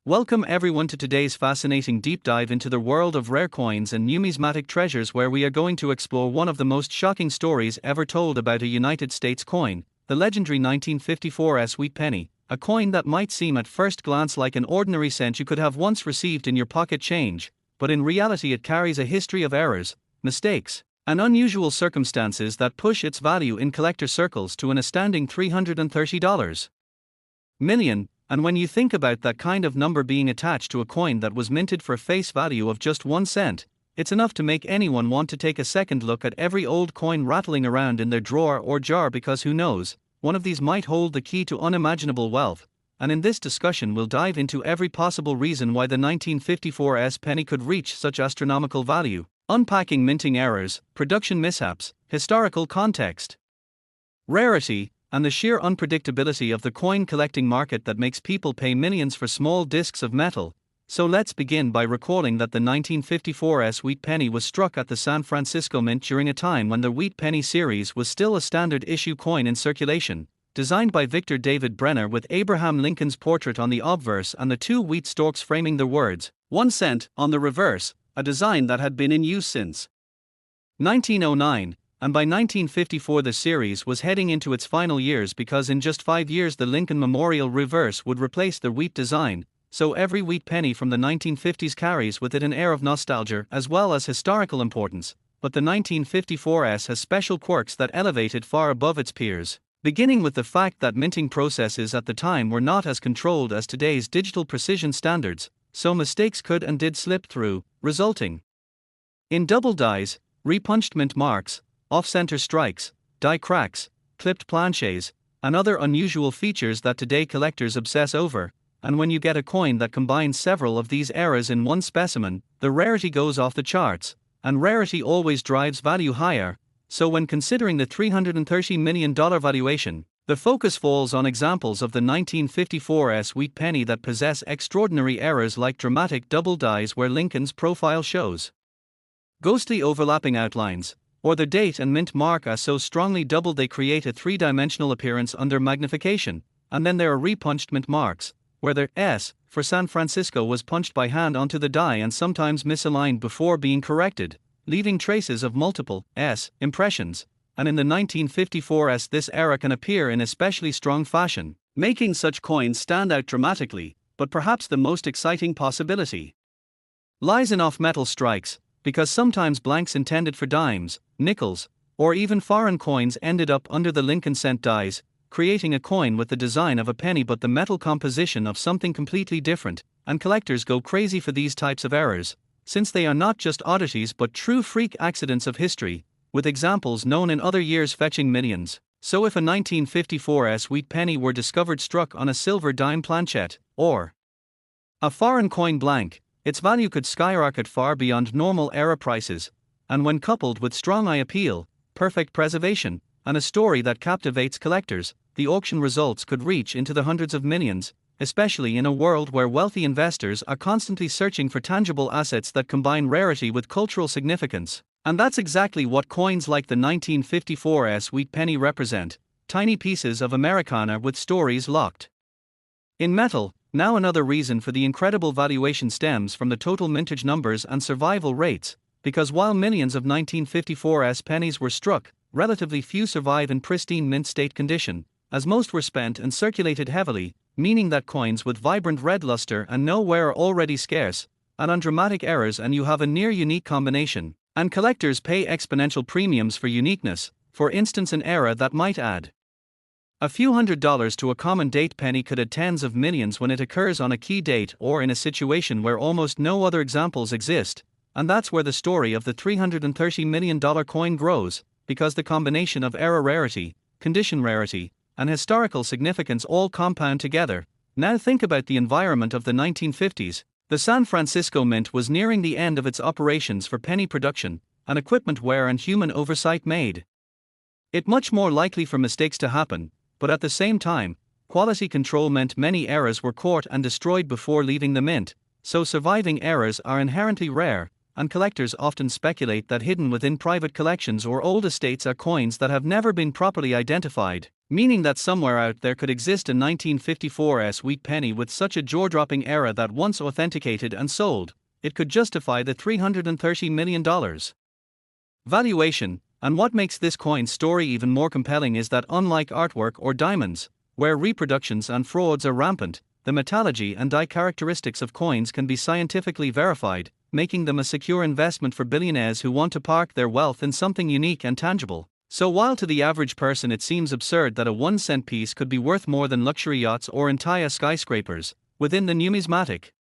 Welcome everyone to today's fascinating deep dive into the world of rare coins and numismatic treasures, where we are going to explore one of the most shocking stories ever told about a United States coin, the legendary 1954 wheat penny, a coin that might seem at first glance like an ordinary cent you could have once received in your pocket change, but in reality it carries a history of errors, mistakes, and unusual circumstances that push its value in collector circles to an astounding $330 million. And when you think about that kind of number being attached to a coin that was minted for a face value of just 1 cent, it's enough to make anyone want to take a second look at every old coin rattling around in their drawer or jar, because who knows, one of these might hold the key to unimaginable wealth. And in this discussion we'll dive into every possible reason why the 1954 penny could reach such astronomical value, unpacking minting errors, production mishaps, historical context, rarity, and the sheer unpredictability of the coin collecting market that makes people pay millions for small discs of metal. So let's begin by recalling that the 1954 wheat penny was struck at the San Francisco Mint during a time when the wheat penny series was still a standard issue coin in circulation, designed by Victor David Brenner with Abraham Lincoln's portrait on the obverse and the two wheat stalks framing the words, 1 cent, on the reverse, a design that had been in use since 1909. And by 1954 the series was heading into its final years, because in just 5 years the Lincoln Memorial reverse would replace the wheat design. So every wheat penny from the 1950s carries with it an air of nostalgia as well as historical importance, but the 1954 has special quirks that elevate it far above its peers, beginning with the fact that minting processes at the time were not as controlled as today's digital precision standards, so mistakes could and did slip through, resulting in double dies, repunched mint marks, off-center strikes, die cracks, clipped planchets, and other unusual features that today collectors obsess over. And when you get a coin that combines several of these errors in one specimen, the rarity goes off the charts, and rarity always drives value higher. So when considering the $330 million valuation, the focus falls on examples of the 1954 wheat penny that possess extraordinary errors like dramatic double dies where Lincoln's profile shows ghostly overlapping outlines, or the date and mint mark are so strongly doubled they create a three-dimensional appearance under magnification. And then there are repunched mint marks, where the S for San Francisco was punched by hand onto the die and sometimes misaligned before being corrected, leaving traces of multiple S impressions. And in the 1954 this error can appear in especially strong fashion, making such coins stand out dramatically. But perhaps the most exciting possibility lies in off-metal strikes, because sometimes blanks intended for dimes, nickels, or even foreign coins ended up under the Lincoln cent dies, creating a coin with the design of a penny but the metal composition of something completely different. And collectors go crazy for these types of errors, since they are not just oddities but true freak accidents of history, with examples known in other years fetching millions. So if a 1954 wheat penny were discovered struck on a silver dime planchette, or a foreign coin blank, its value could skyrocket far beyond normal error prices. And when coupled with strong eye appeal, perfect preservation, and a story that captivates collectors, the auction results could reach into the hundreds of millions, especially in a world where wealthy investors are constantly searching for tangible assets that combine rarity with cultural significance. And that's exactly what coins like the 1954 wheat penny represent, tiny pieces of Americana with stories locked in metal. Now another reason for the incredible valuation stems from the total mintage numbers and survival rates, because while millions of 1954 pennies were struck, relatively few survive in pristine mint state condition, as most were spent and circulated heavily, meaning that coins with vibrant red luster and no wear are already scarce, and on dramatic errors and you have a near unique combination, and collectors pay exponential premiums for uniqueness. For instance, an error that might add a few $100s to a common date penny could add tens of millions when it occurs on a key date or in a situation where almost no other examples exist. And that's where the story of the $330 million coin grows, because the combination of error rarity, condition rarity, and historical significance all compound together. Now think about the environment of the 1950s. The San Francisco Mint was nearing the end of its operations for penny production, and equipment wear and human oversight made it much more likely for mistakes to happen. But at the same time, quality control meant many errors were caught and destroyed before leaving the mint, so surviving errors are inherently rare, and collectors often speculate that hidden within private collections or old estates are coins that have never been properly identified. Meaning that somewhere out there could exist a 1954's wheat penny with such a jaw-dropping era that once authenticated and sold, it could justify the $330 million valuation. And what makes this coin's story even more compelling is that unlike artwork or diamonds, where reproductions and frauds are rampant, the metallurgy and die characteristics of coins can be scientifically verified, making them a secure investment for billionaires who want to park their wealth in something unique and tangible. So while to the average person it seems absurd that a 1-cent piece could be worth more than luxury yachts or entire skyscrapers, within the numismatic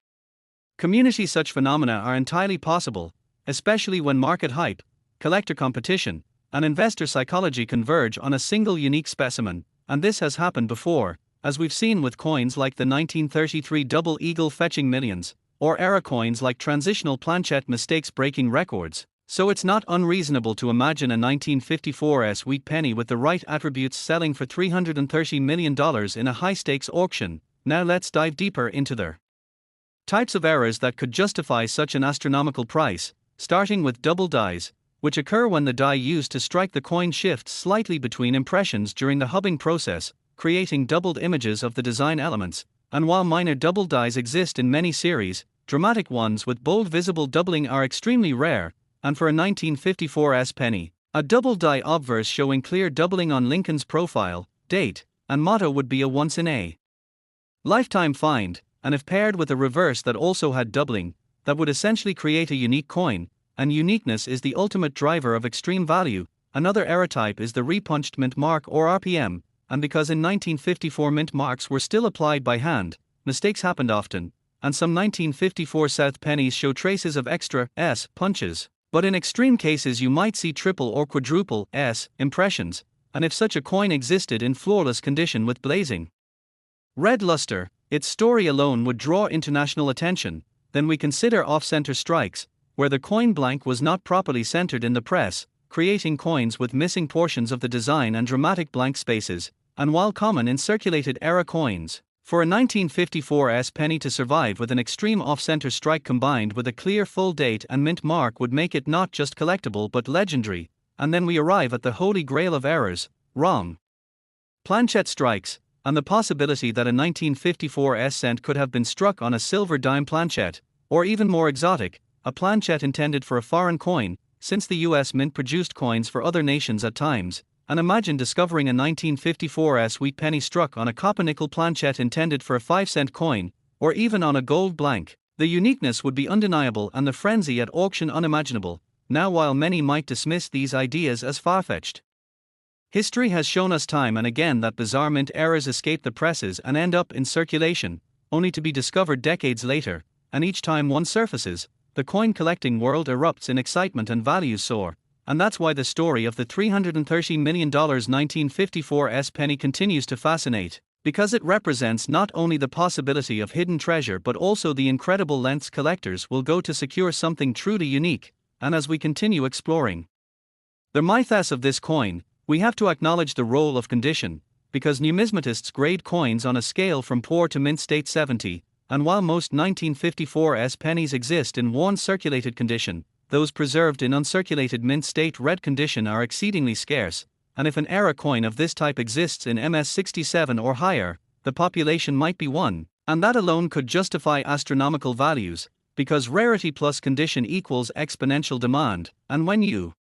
community such phenomena are entirely possible, especially when market hype, collector competition, and investor psychology converge on a single unique specimen, and this has happened before, as we've seen with coins like the 1933 Double Eagle fetching millions, or era coins like transitional planchette mistakes breaking records. So it's not unreasonable to imagine a 1954's wheat penny with the right attributes selling for $330 million in a high-stakes auction. Now let's dive deeper into their types of errors that could justify such an astronomical price, starting with double dies, which occur when the die used to strike the coin shifts slightly between impressions during the hubbing process, creating doubled images of the design elements. And while minor double dies exist in many series, dramatic ones with bold visible doubling are extremely rare. And for a 1954's penny, a double die obverse showing clear doubling on Lincoln's profile, date, and motto would be a once-in-a lifetime find, and if paired with a reverse that also had doubling, that would essentially create a unique coin, and uniqueness is the ultimate driver of extreme value. Another error type is the repunched mint mark or RPM, and because in 1954 mint marks were still applied by hand, mistakes happened often, and some 1954 South pennies show traces of extra S punches. But in extreme cases you might see triple or quadruple S impressions, and if such a coin existed in flawless condition with blazing red luster, its story alone would draw international attention. Then we consider off-center strikes, where the coin blank was not properly centered in the press, creating coins with missing portions of the design and dramatic blank spaces, and while common in circulated era coins, for a 1954's penny to survive with an extreme off-center strike combined with a clear full date and mint mark would make it not just collectible but legendary. And then we arrive at the holy grail of errors, wrong planchette strikes, and the possibility that a 1954's cent could have been struck on a silver dime planchette, or even more exotic, a planchette intended for a foreign coin, since the US Mint produced coins for other nations at times. And imagine discovering a 1954's wheat penny struck on a copper-nickel planchette intended for a 5-cent coin, or even on a gold blank. The uniqueness would be undeniable and the frenzy at auction unimaginable. Now while many might dismiss these ideas as far-fetched, history has shown us time and again that bizarre mint errors escape the presses and end up in circulation, only to be discovered decades later, and each time one surfaces, the coin collecting world erupts in excitement and values soar. And that's why the story of the $330 million 1954's penny continues to fascinate, because it represents not only the possibility of hidden treasure but also the incredible lengths collectors will go to secure something truly unique. And as we continue exploring the mythos of this coin, we have to acknowledge the role of condition, because numismatists grade coins on a scale from poor to mint state 70, and while most 1954's pennies exist in worn circulated condition, those preserved in uncirculated mint state red condition are exceedingly scarce, and if an era coin of this type exists in MS67 or higher, the population might be 1, and that alone could justify astronomical values, because rarity plus condition equals exponential demand. And when you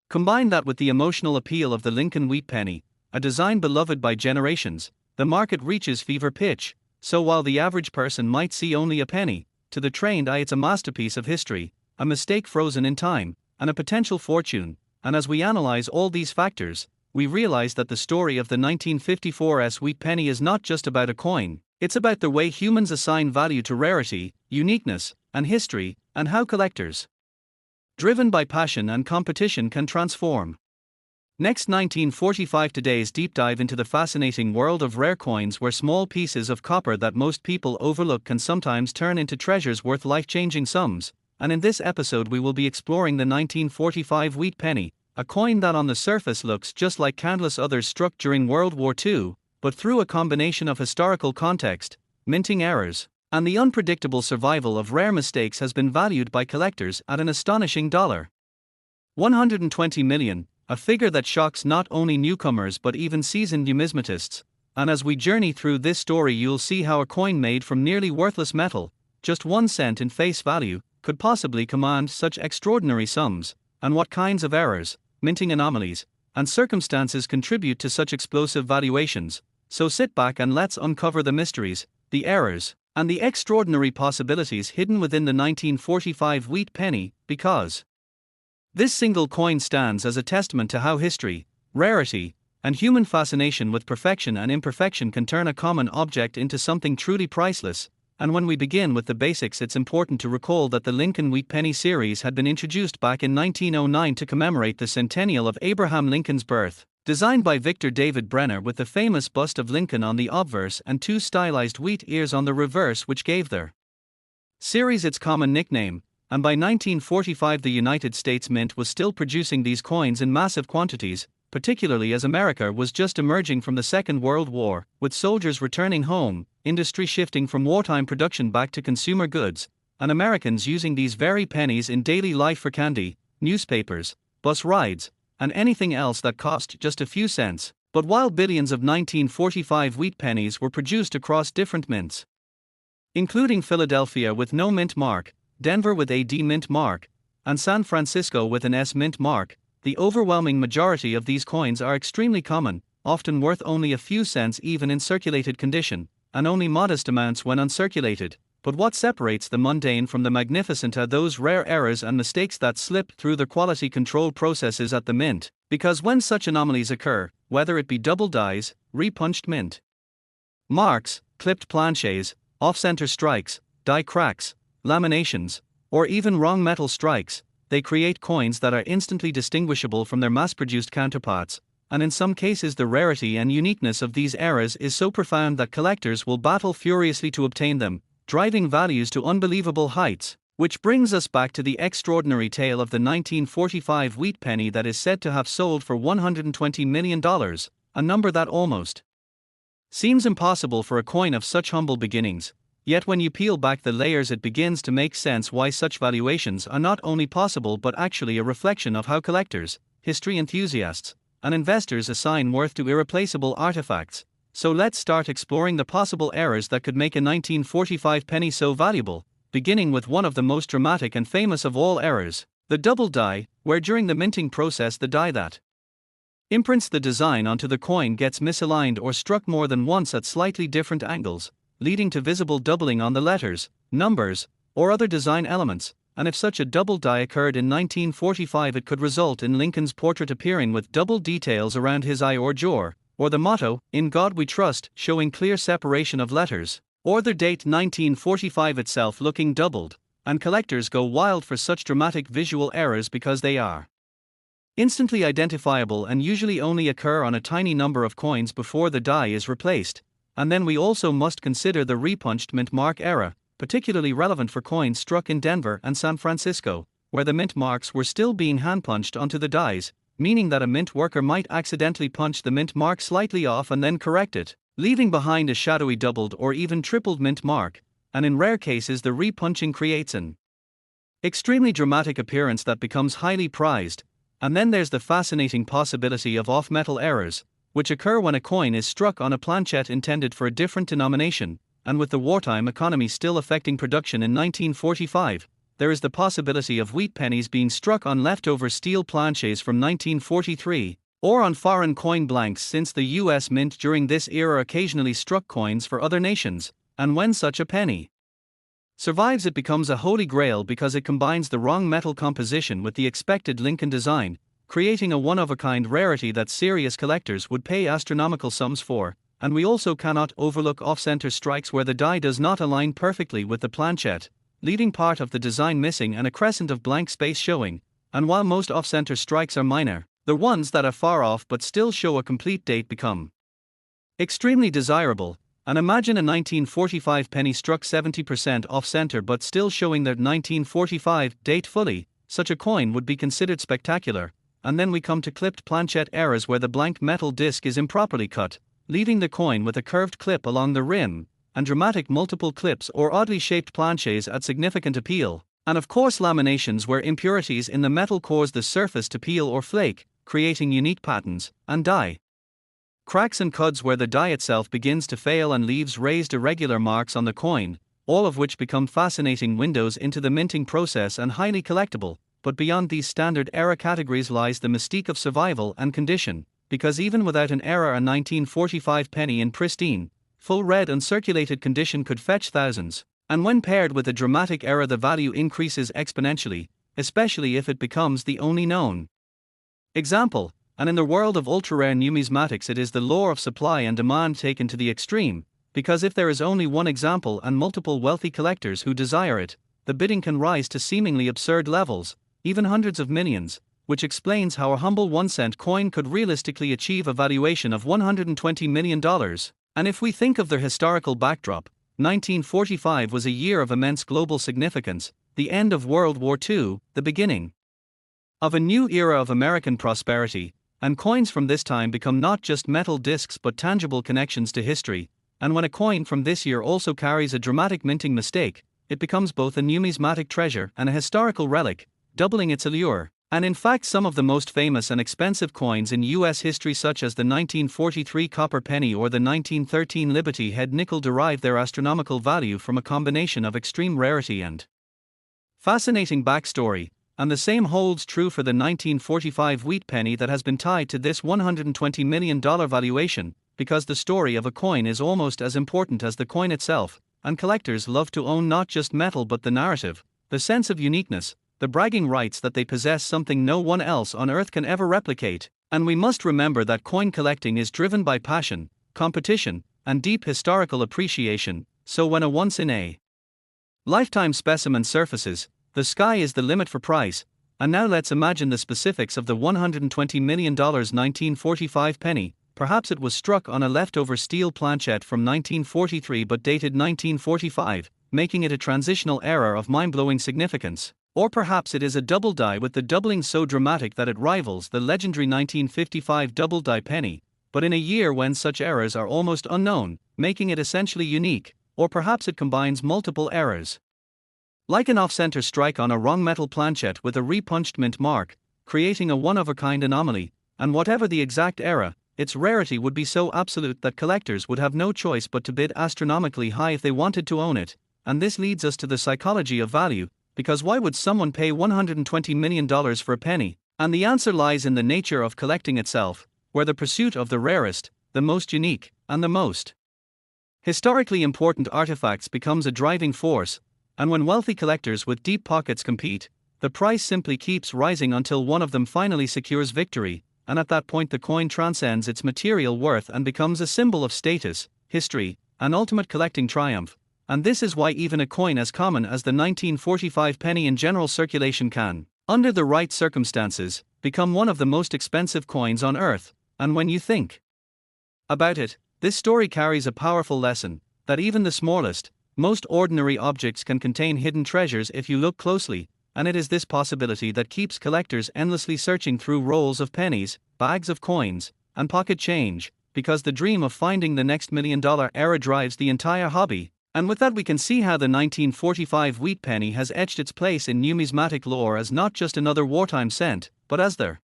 combine that with the emotional appeal of the Lincoln wheat penny, a design beloved by generations, the market reaches fever pitch. So while the average person might see only a penny, to the trained eye it's a masterpiece of history, a mistake frozen in time, and a potential fortune. And as we analyze all these factors, we realize that the story of the 1954's wheat penny is not just about a coin, it's about the way humans assign value to rarity, uniqueness, and history, and how collectors, driven by passion and competition, can transform. Next, 1945, today's deep dive into the fascinating world of rare coins, where small pieces of copper that most people overlook can sometimes turn into treasures worth life-changing sums. And in this episode we will be exploring the 1945 wheat penny, a coin that on the surface looks just like countless others struck during World War II, but through a combination of historical context, minting errors, and the unpredictable survival of rare mistakes has been valued by collectors at an astonishing $120 million, a figure that shocks not only newcomers but even seasoned numismatists. And as we journey through this story, you'll see how a coin made from nearly worthless metal, just 1 cent in face value, could possibly command such extraordinary sums, and what kinds of errors, minting anomalies, and circumstances contribute to such explosive valuations. So sit back and let's uncover the mysteries, the errors, and the extraordinary possibilities hidden within the 1945 wheat penny, because this single coin stands as a testament to how history, rarity, and human fascination with perfection and imperfection can turn a common object into something truly priceless. And when we begin with the basics, it's important to recall that the Lincoln Wheat Penny series had been introduced back in 1909 to commemorate the centennial of Abraham Lincoln's birth. Designed by Victor David Brenner with the famous bust of Lincoln on the obverse and 2 stylized wheat ears on the reverse, which gave their series its common nickname, and by 1945 the United States Mint was still producing these coins in massive quantities, particularly as America was just emerging from the Second World War, with soldiers returning home, industry shifting from wartime production back to consumer goods, and Americans using these very pennies in daily life for candy, newspapers, bus rides, and anything else that cost just a few cents. But while billions of 1945 wheat pennies were produced across different mints, including Philadelphia with no mint mark, Denver with a D mint mark, and San Francisco with an S mint mark, the overwhelming majority of these coins are extremely common, often worth only a few cents even in circulated condition, and only modest amounts when uncirculated. But what separates the mundane from the magnificent are those rare errors and mistakes that slip through the quality control processes at the mint, because when such anomalies occur, whether it be double dies, repunched mint marks, clipped planchets, off-center strikes, die cracks, laminations, or even wrong metal strikes, they create coins that are instantly distinguishable from their mass-produced counterparts, and in some cases the rarity and uniqueness of these errors is so profound that collectors will battle furiously to obtain them, driving values to unbelievable heights. Which brings us back to the extraordinary tale of the 1945 wheat penny that is said to have sold for $120 million, a number that almost seems impossible for a coin of such humble beginnings. Yet when you peel back the layers, it begins to make sense why such valuations are not only possible but actually a reflection of how collectors, history enthusiasts, and investors assign worth to irreplaceable artifacts. So let's start exploring the possible errors that could make a 1945 penny so valuable, beginning with one of the most dramatic and famous of all errors, the double die, where during the minting process the die that imprints the design onto the coin gets misaligned or struck more than once at slightly different angles, leading to visible doubling on the letters, numbers, or other design elements. And if such a double die occurred in 1945, it could result in Lincoln's portrait appearing with double details around his eye or jaw, or the motto, "In God We Trust," showing clear separation of letters, or the date 1945 itself looking doubled. And collectors go wild for such dramatic visual errors because they are instantly identifiable and usually only occur on a tiny number of coins before the die is replaced. And then we also must consider the repunched mint mark error, particularly relevant for coins struck in Denver and San Francisco, where the mint marks were still being hand-punched onto the dies, meaning that a mint worker might accidentally punch the mint mark slightly off and then correct it, leaving behind a shadowy doubled or even tripled mint mark, and in rare cases the repunching creates an extremely dramatic appearance that becomes highly prized. And then there's the fascinating possibility of off-metal errors, which occur when a coin is struck on a planchet intended for a different denomination. And with the wartime economy still affecting production in 1945, there is the possibility of wheat pennies being struck on leftover steel planchets from 1943, or on foreign coin blanks, since the US Mint during this era occasionally struck coins for other nations. And when such a penny survives, it becomes a holy grail because it combines the wrong metal composition with the expected Lincoln design, creating a one-of-a-kind rarity that serious collectors would pay astronomical sums for. And we also cannot overlook off-center strikes where the die does not align perfectly with the planchet, leaving part of the design missing and a crescent of blank space showing. And while most off-center strikes are minor, the ones that are far off but still show a complete date become extremely desirable. And imagine a 1945 penny struck 70% off-center but still showing that 1945 date fully. Such a coin would be considered spectacular. And then we come to clipped planchet errors where the blank metal disc is improperly cut, leaving the coin with a curved clip along the rim, and dramatic multiple clips or oddly shaped planchets add significant appeal. And of course laminations where impurities in the metal cause the surface to peel or flake, creating unique patterns and die cracks and cuds where the die itself begins to fail and leaves raised irregular marks on the coin, all of which become fascinating windows into the minting process and highly collectible. But beyond these standard era categories lies the mystique of survival and condition, because even without an era, a 1945 penny in pristine, full red uncirculated condition could fetch thousands, and when paired with a dramatic era the value increases exponentially, especially if it becomes the only known example. And in the world of ultra-rare numismatics it is the law of supply and demand taken to the extreme, because if there is only one example and multiple wealthy collectors who desire it, the bidding can rise to seemingly absurd levels, even hundreds of millions, which explains how a humble 1-cent coin could realistically achieve a valuation of $120 million. And if we think of the historical backdrop, 1945 was a year of immense global significance, the end of World War II, the beginning of a new era of American prosperity, and coins from this time become not just metal discs but tangible connections to history. And when a coin from this year also carries a dramatic minting mistake, it becomes both a numismatic treasure and a historical relic, doubling its allure. And in fact, some of the most famous and expensive coins in US history, such as the 1943 copper penny or the 1913 Liberty Head nickel, derive their astronomical value from a combination of extreme rarity and fascinating backstory. And the same holds true for the 1945 wheat penny that has been tied to this $120 million valuation, because the story of a coin is almost as important as the coin itself, and collectors love to own not just metal but the narrative, the sense of uniqueness, the bragging rights that they possess something no one else on earth can ever replicate. And we must remember that coin collecting is driven by passion, competition, and deep historical appreciation, so when a once-in-a-lifetime specimen surfaces, the sky is the limit for price. And now let's imagine the specifics of the $120 million 1945 penny. Perhaps it was struck on a leftover steel planchette from 1943 but dated 1945, making it a transitional era of mind-blowing significance. Or perhaps it is a double die with the doubling so dramatic that it rivals the legendary 1955 double die penny, but in a year when such eras are almost unknown, making it essentially unique. Or perhaps it combines multiple eras, like an off-center strike on a wrong metal planchette with a repunched mint mark, creating a one-of-a-kind anomaly. And whatever the exact era, its rarity would be so absolute that collectors would have no choice but to bid astronomically high if they wanted to own it. And this leads us to the psychology of value, because why would someone pay $120 million for a penny? And the answer lies in the nature of collecting itself, where the pursuit of the rarest, the most unique, and the most historically important artifacts becomes a driving force. And when wealthy collectors with deep pockets compete, the price simply keeps rising until one of them finally secures victory, and at that point the coin transcends its material worth and becomes a symbol of status, history, and ultimate collecting triumph. And this is why even a coin as common as the 1945 penny in general circulation can, under the right circumstances, become one of the most expensive coins on earth. And when you think about it, this story carries a powerful lesson, that even the smallest, most ordinary objects can contain hidden treasures if you look closely, and it is this possibility that keeps collectors endlessly searching through rolls of pennies, bags of coins, and pocket change, because the dream of finding the next $1 million era drives the entire hobby. And with that we can see how the 1945 wheat penny has etched its place in numismatic lore as not just another wartime cent, but as the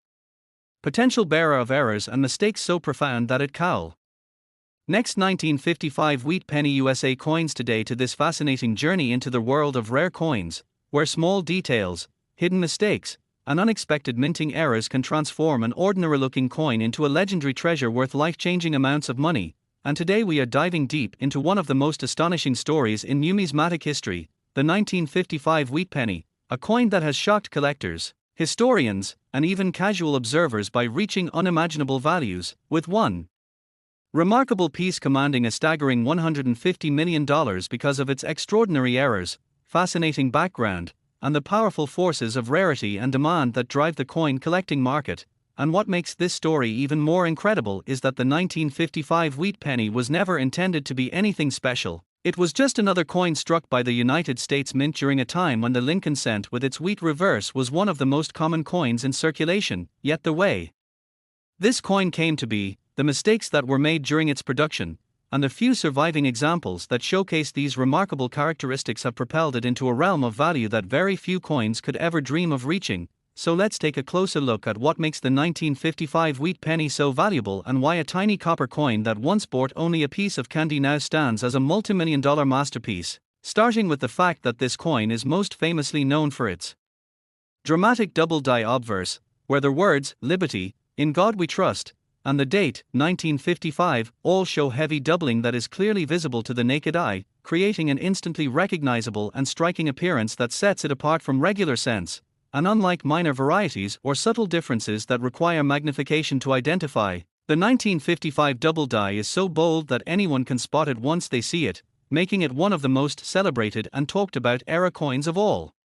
potential bearer of errors and mistakes so profound that it cowl. Next, 1955 wheat penny USA coins today to this fascinating journey into the world of rare coins, where small details, hidden mistakes, and unexpected minting errors can transform an ordinary-looking coin into a legendary treasure worth life-changing amounts of money. And today we are diving deep into one of the most astonishing stories in numismatic history, the 1955 wheat penny, a coin that has shocked collectors, historians, and even casual observers by reaching unimaginable values, with one remarkable piece commanding a staggering $150 million because of its extraordinary errors, fascinating background, and the powerful forces of rarity and demand that drive the coin collecting market. And what makes this story even more incredible is that the 1955 wheat penny was never intended to be anything special. It was just another coin struck by the United States Mint during a time when the Lincoln cent with its wheat reverse was one of the most common coins in circulation. Yet the way this coin came to be, the mistakes that were made during its production, and the few surviving examples that showcase these remarkable characteristics have propelled it into a realm of value that very few coins could ever dream of reaching. So let's take a closer look at what makes the 1955 wheat penny so valuable and why a tiny copper coin that once bought only a piece of candy now stands as a multi-million-dollar masterpiece, starting with the fact that this coin is most famously known for its dramatic double-die obverse, where the words, "Liberty, in God we trust," and the date, 1955, all show heavy doubling that is clearly visible to the naked eye, creating an instantly recognizable and striking appearance that sets it apart from regular cents. And unlike minor varieties or subtle differences that require magnification to identify, the 1955 double die is so bold that anyone can spot it once they see it, making it one of the most celebrated and talked about era coins of all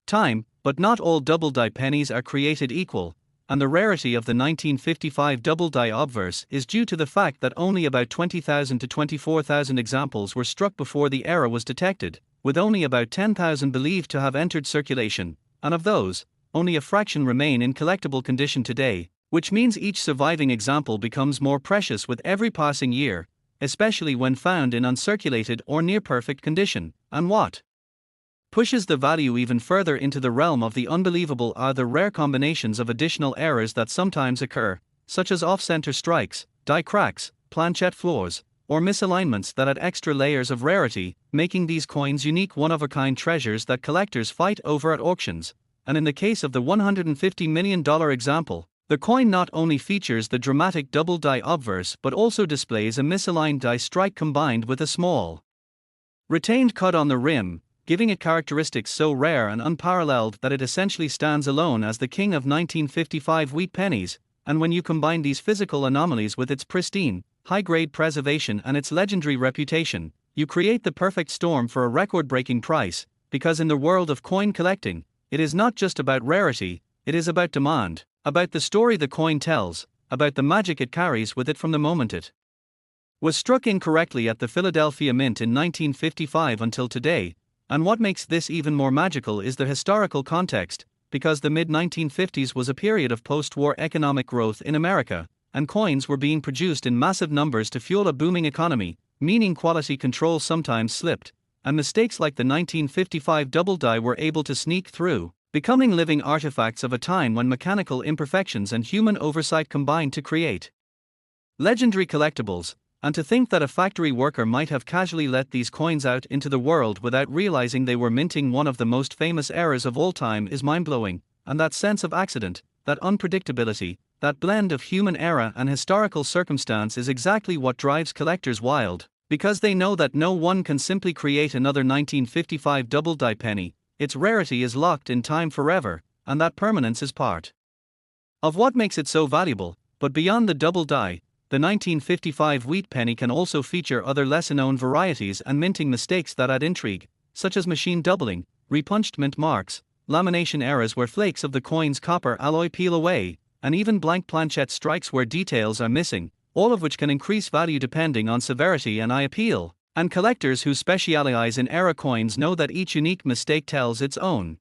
time. But not all double die pennies are created equal, and the rarity of the 1955 double die obverse is due to the fact that only about 20,000 to 24,000 examples were struck before the error was detected, with only about 10,000 believed to have entered circulation. And of those, only a fraction remain in collectible condition today, which means each surviving example becomes more precious with every passing year, especially when found in uncirculated or near-perfect condition. And what pushes the value even further into the realm of the unbelievable are the rare combinations of additional errors that sometimes occur, such as off-center strikes, die cracks, planchette flaws, or misalignments that add extra layers of rarity, making these coins unique one-of-a-kind treasures that collectors fight over at auctions. And in the case of the $150 million example, the coin not only features the dramatic double die obverse but also displays a misaligned die strike combined with a small retained cut on the rim, giving it characteristics so rare and unparalleled that it essentially stands alone as the king of 1955 wheat pennies. And when you combine these physical anomalies with its pristine, high-grade preservation and its legendary reputation, you create the perfect storm for a record-breaking price, because in the world of coin collecting, it is not just about rarity, it is about demand, about the story the coin tells, about the magic it carries with it from the moment it was struck incorrectly at the Philadelphia Mint in 1955 until today. And what makes this even more magical is the historical context, because the mid-1950s was a period of post-war economic growth in America, and coins were being produced in massive numbers to fuel a booming economy, meaning quality control sometimes slipped, and mistakes like the 1955 double die were able to sneak through, becoming living artifacts of a time when mechanical imperfections and human oversight combined to create legendary collectibles. And to think that a factory worker might have casually let these coins out into the world without realizing they were minting one of the most famous eras of all time is mind-blowing. And that sense of accident, that unpredictability, that blend of human error and historical circumstance is exactly what drives collectors wild, because they know that no one can simply create another 1955 double die penny. Its rarity is locked in time forever, and that permanence is part of what makes it so valuable. But beyond the double die, the 1955 wheat penny can also feature other lesser-known varieties and minting mistakes that add intrigue, such as machine doubling, repunched mint marks, lamination errors where flakes of the coin's copper alloy peel away, and even blank planchette strikes where details are missing, all of which can increase value depending on severity and eye appeal. And collectors who specialize in era coins know that each unique mistake tells its own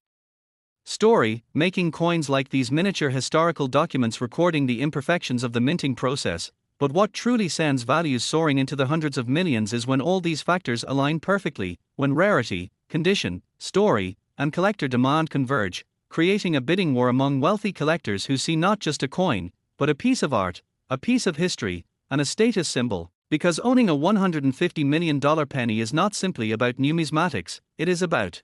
story, making coins like these miniature historical documents recording the imperfections of the minting process. But what truly sends values soaring into the hundreds of millions is when all these factors align perfectly, when rarity, condition, story, and collector demand converge, creating a bidding war among wealthy collectors who see not just a coin, but a piece of art, a piece of history, and a status symbol. Because owning a $150 million penny is not simply about numismatics, it is about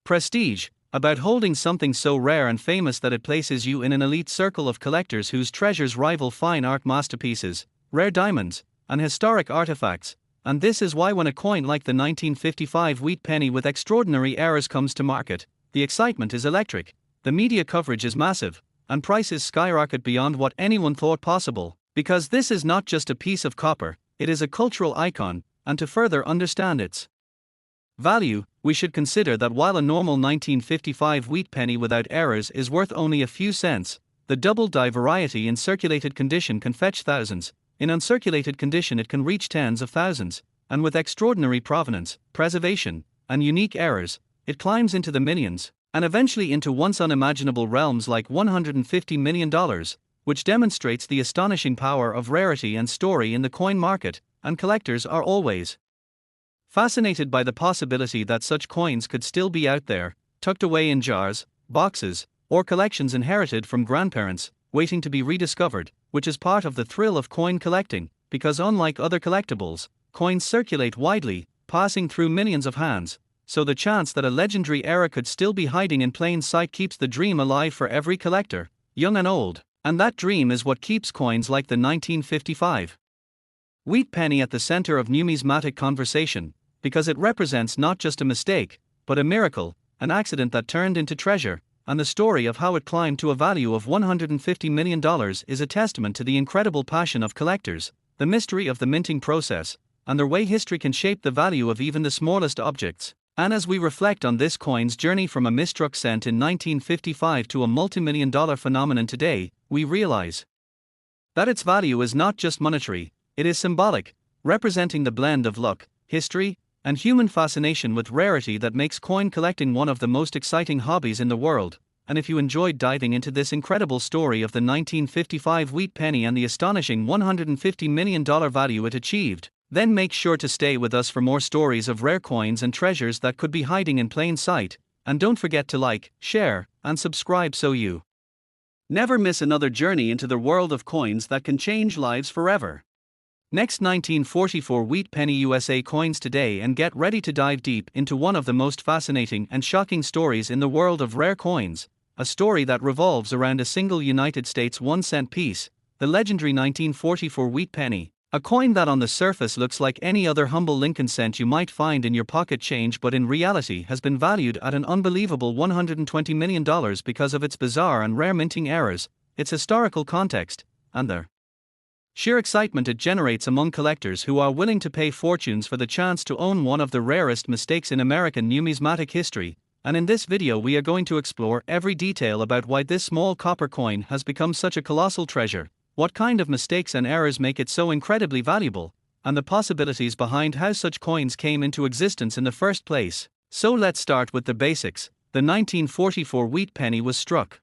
prestige, about holding something so rare and famous that it places you in an elite circle of collectors whose treasures rival fine art masterpieces, rare diamonds, and historic artifacts. And this is why when a coin like the 1955 wheat penny with extraordinary errors comes to market, the excitement is electric, the media coverage is massive, and prices skyrocket beyond what anyone thought possible. Because this is not just a piece of copper, it is a cultural icon, and to further understand its value, we should consider that while a normal 1955 wheat penny without errors is worth only a few cents, the double die variety in circulated condition can fetch thousands, in uncirculated condition it can reach tens of thousands, and with extraordinary provenance, preservation, and unique errors, it climbs into the millions, and eventually into once unimaginable realms like $150 million, which demonstrates the astonishing power of rarity and story in the coin market. And collectors are always fascinated by the possibility that such coins could still be out there, tucked away in jars, boxes, or collections inherited from grandparents, waiting to be rediscovered, which is part of the thrill of coin collecting, because unlike other collectibles, coins circulate widely, passing through millions of hands, so the chance that a legendary era could still be hiding in plain sight keeps the dream alive for every collector, young and old, and that dream is what keeps coins like the 1955 wheat penny at the center of numismatic conversation, because it represents not just a mistake, but a miracle, an accident that turned into treasure, and the story of how it climbed to a value of $150 million is a testament to the incredible passion of collectors, the mystery of the minting process, and the way history can shape the value of even the smallest objects. And as we reflect on this coin's journey from a misstruck cent in 1955 to a multimillion-dollar phenomenon today, we realize that its value is not just monetary, it is symbolic, representing the blend of luck, history, and human fascination with rarity that makes coin collecting one of the most exciting hobbies in the world. And if you enjoyed diving into this incredible story of the 1955 wheat penny and the astonishing $150 million value it achieved, then make sure to stay with us for more stories of rare coins and treasures that could be hiding in plain sight, and don't forget to like, share, and subscribe so you never miss another journey into the world of coins that can change lives forever. Next 1944 wheat penny USA coins today, and get ready to dive deep into one of the most fascinating and shocking stories in the world of rare coins, a story that revolves around a single United States 1-cent piece, the legendary 1944 wheat penny, a coin that on the surface looks like any other humble Lincoln cent you might find in your pocket change, but in reality has been valued at an unbelievable $120 million because of its bizarre and rare minting errors, its historical context, and the sheer excitement it generates among collectors who are willing to pay fortunes for the chance to own one of the rarest mistakes in American numismatic history. And in this video we are going to explore every detail about why this small copper coin has become such a colossal treasure, what kind of mistakes and errors make it so incredibly valuable, and the possibilities behind how such coins came into existence in the first place. So let's start with the basics. The 1944 wheat penny was struck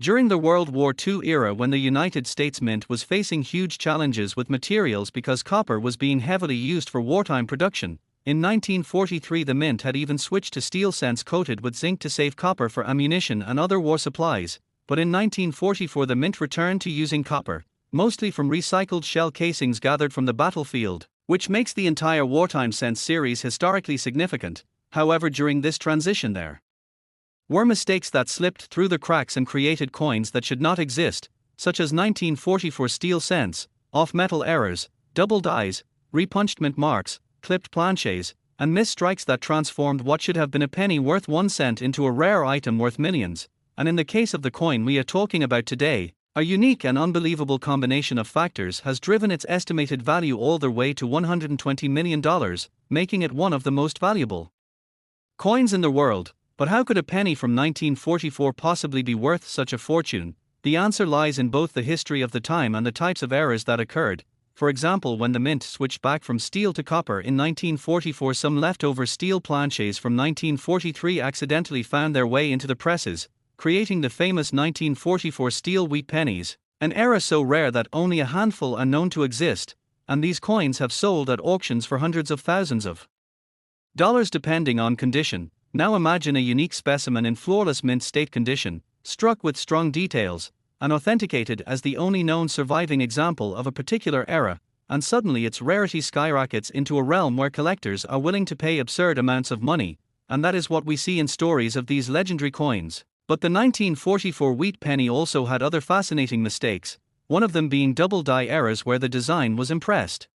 during the World War II era, when the United States Mint was facing huge challenges with materials because copper was being heavily used for wartime production. In 1943 the Mint had even switched to steel cents coated with zinc to save copper for ammunition and other war supplies, but in 1944 the Mint returned to using copper, mostly from recycled shell casings gathered from the battlefield, which makes the entire wartime cents series historically significant. However, during this transition there were mistakes that slipped through the cracks and created coins that should not exist, such as 1944 steel cents, off-metal errors, double dies, repunched mint marks, clipped planches, and missed strikes that transformed what should have been a penny worth 1 cent into a rare item worth millions. And in the case of the coin we are talking about today, a unique and unbelievable combination of factors has driven its estimated value all the way to $120 million, making it one of the most valuable coins in the world. But how could a penny from 1944 possibly be worth such a fortune? The answer lies in both the history of the time and the types of errors that occurred. For example, when the Mint switched back from steel to copper in 1944, some leftover steel planches from 1943 accidentally found their way into the presses, creating the famous 1944 steel wheat pennies, an error so rare that only a handful are known to exist, and these coins have sold at auctions for hundreds of thousands of dollars depending on condition. Now imagine a unique specimen in flawless mint state condition, struck with strong details, and authenticated as the only known surviving example of a particular era, and suddenly its rarity skyrockets into a realm where collectors are willing to pay absurd amounts of money, and that is what we see in stories of these legendary coins. But the 1944 wheat penny also had other fascinating mistakes, one of them being double die errors where the design was impressed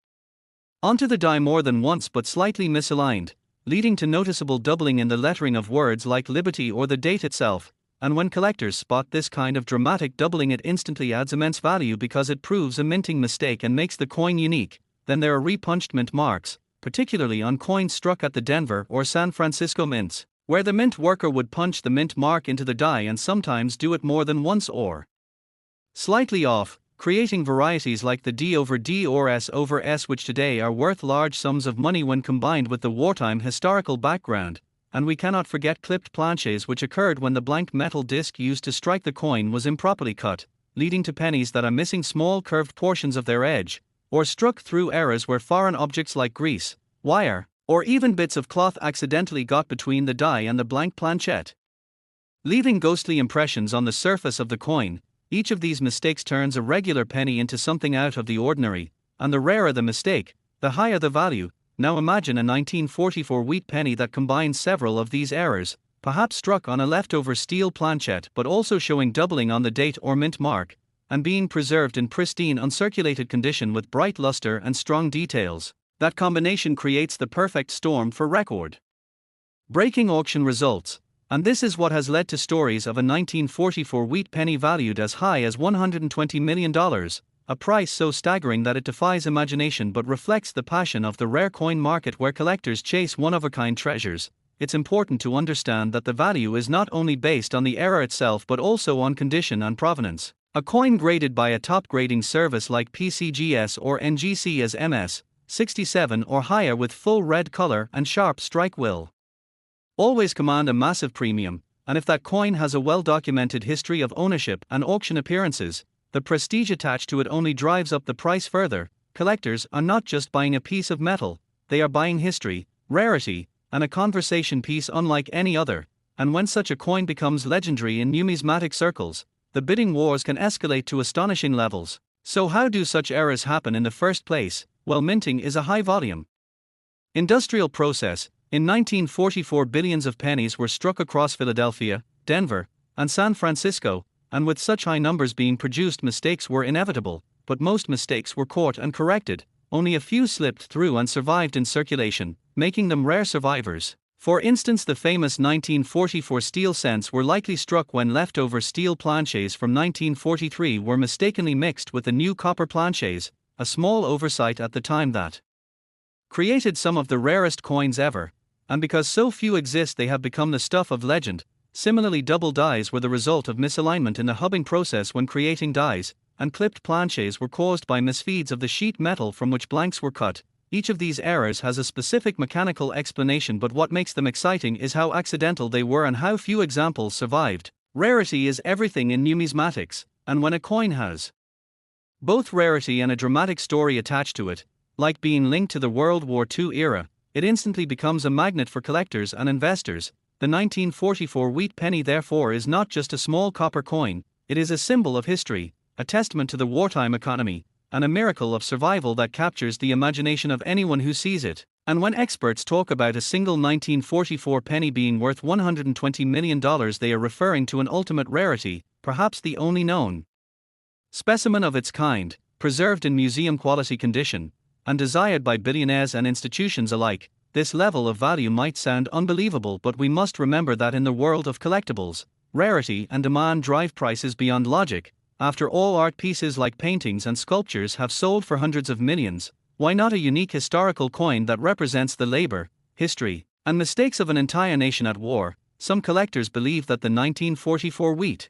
onto the die more than once but slightly misaligned, leading to noticeable doubling in the lettering of words like liberty or the date itself. And when collectors spot this kind of dramatic doubling, it instantly adds immense value because it proves a minting mistake and makes the coin unique. Then there are repunched mint marks, particularly on coins struck at the Denver or San Francisco mints, where the mint worker would punch the mint mark into the die and sometimes do it more than once or slightly off, creating varieties like the D over D or S over S, which today are worth large sums of money when combined with the wartime historical background. And we cannot forget clipped planches, which occurred when the blank metal disc used to strike the coin was improperly cut, leading to pennies that are missing small curved portions of their edge, or struck through errors where foreign objects like grease, wire, or even bits of cloth accidentally got between the die and the blank planchette. leaving ghostly impressions on the surface of the coin. Each of these mistakes turns a regular penny into something out of the ordinary, and the rarer the mistake, the higher the value. Now imagine a 1944 wheat penny that combines several of these errors, perhaps struck on a leftover steel planchet but also showing doubling on the date or mint mark, and being preserved in pristine uncirculated condition with bright luster and strong details. That combination creates the perfect storm for record breaking auction results. And this is what has led to stories of a 1944 wheat penny valued as high as $120 million, a price so staggering that it defies imagination but reflects the passion of the rare coin market where collectors chase one-of-a-kind treasures. It's important to understand that the value is not only based on the error itself but also on condition and provenance. A coin graded by a top grading service like PCGS or NGC as MS67 or higher with full red color and sharp strike will always command a massive premium, and if that coin has a well-documented history of ownership and auction appearances, the prestige attached to it only drives up the price further. Collectors are not just buying a piece of metal, they are buying history, rarity, and a conversation piece unlike any other, and when such a coin becomes legendary in numismatic circles, the bidding wars can escalate to astonishing levels. So how do such errors happen in the first place? Well, minting is a high-volume industrial process. In 1944, billions of pennies were struck across Philadelphia, Denver, and San Francisco, and with such high numbers being produced, mistakes were inevitable, but most mistakes were caught and corrected. Only a few slipped through and survived in circulation, making them rare survivors. For instance, the famous 1944 steel cents were likely struck when leftover steel planchets from 1943 were mistakenly mixed with the new copper planchets, a small oversight at the time that created some of the rarest coins ever, and because so few exist they have become the stuff of legend. Similarly, double dies were the result of misalignment in the hubbing process when creating dies, and clipped planchets were caused by misfeeds of the sheet metal from which blanks were cut. Each of these errors has a specific mechanical explanation, but what makes them exciting is how accidental they were and how few examples survived. Rarity is everything in numismatics, and when a coin has both rarity and a dramatic story attached to it, like being linked to the World War II era, it instantly becomes a magnet for collectors and investors. The 1944 wheat penny therefore is not just a small copper coin, it is a symbol of history, a testament to the wartime economy, and a miracle of survival that captures the imagination of anyone who sees it. And when experts talk about a single 1944 penny being worth $120 million, they are referring to an ultimate rarity, perhaps the only known specimen of its kind, preserved in museum-quality condition, and desired by billionaires and institutions alike. This level of value might sound unbelievable, but we must remember that in the world of collectibles, rarity and demand drive prices beyond logic. After all, art pieces like paintings and sculptures have sold for hundreds of millions. Why not a unique historical coin that represents the labor, history, and mistakes of an entire nation at war? Some collectors believe that the 1944 wheat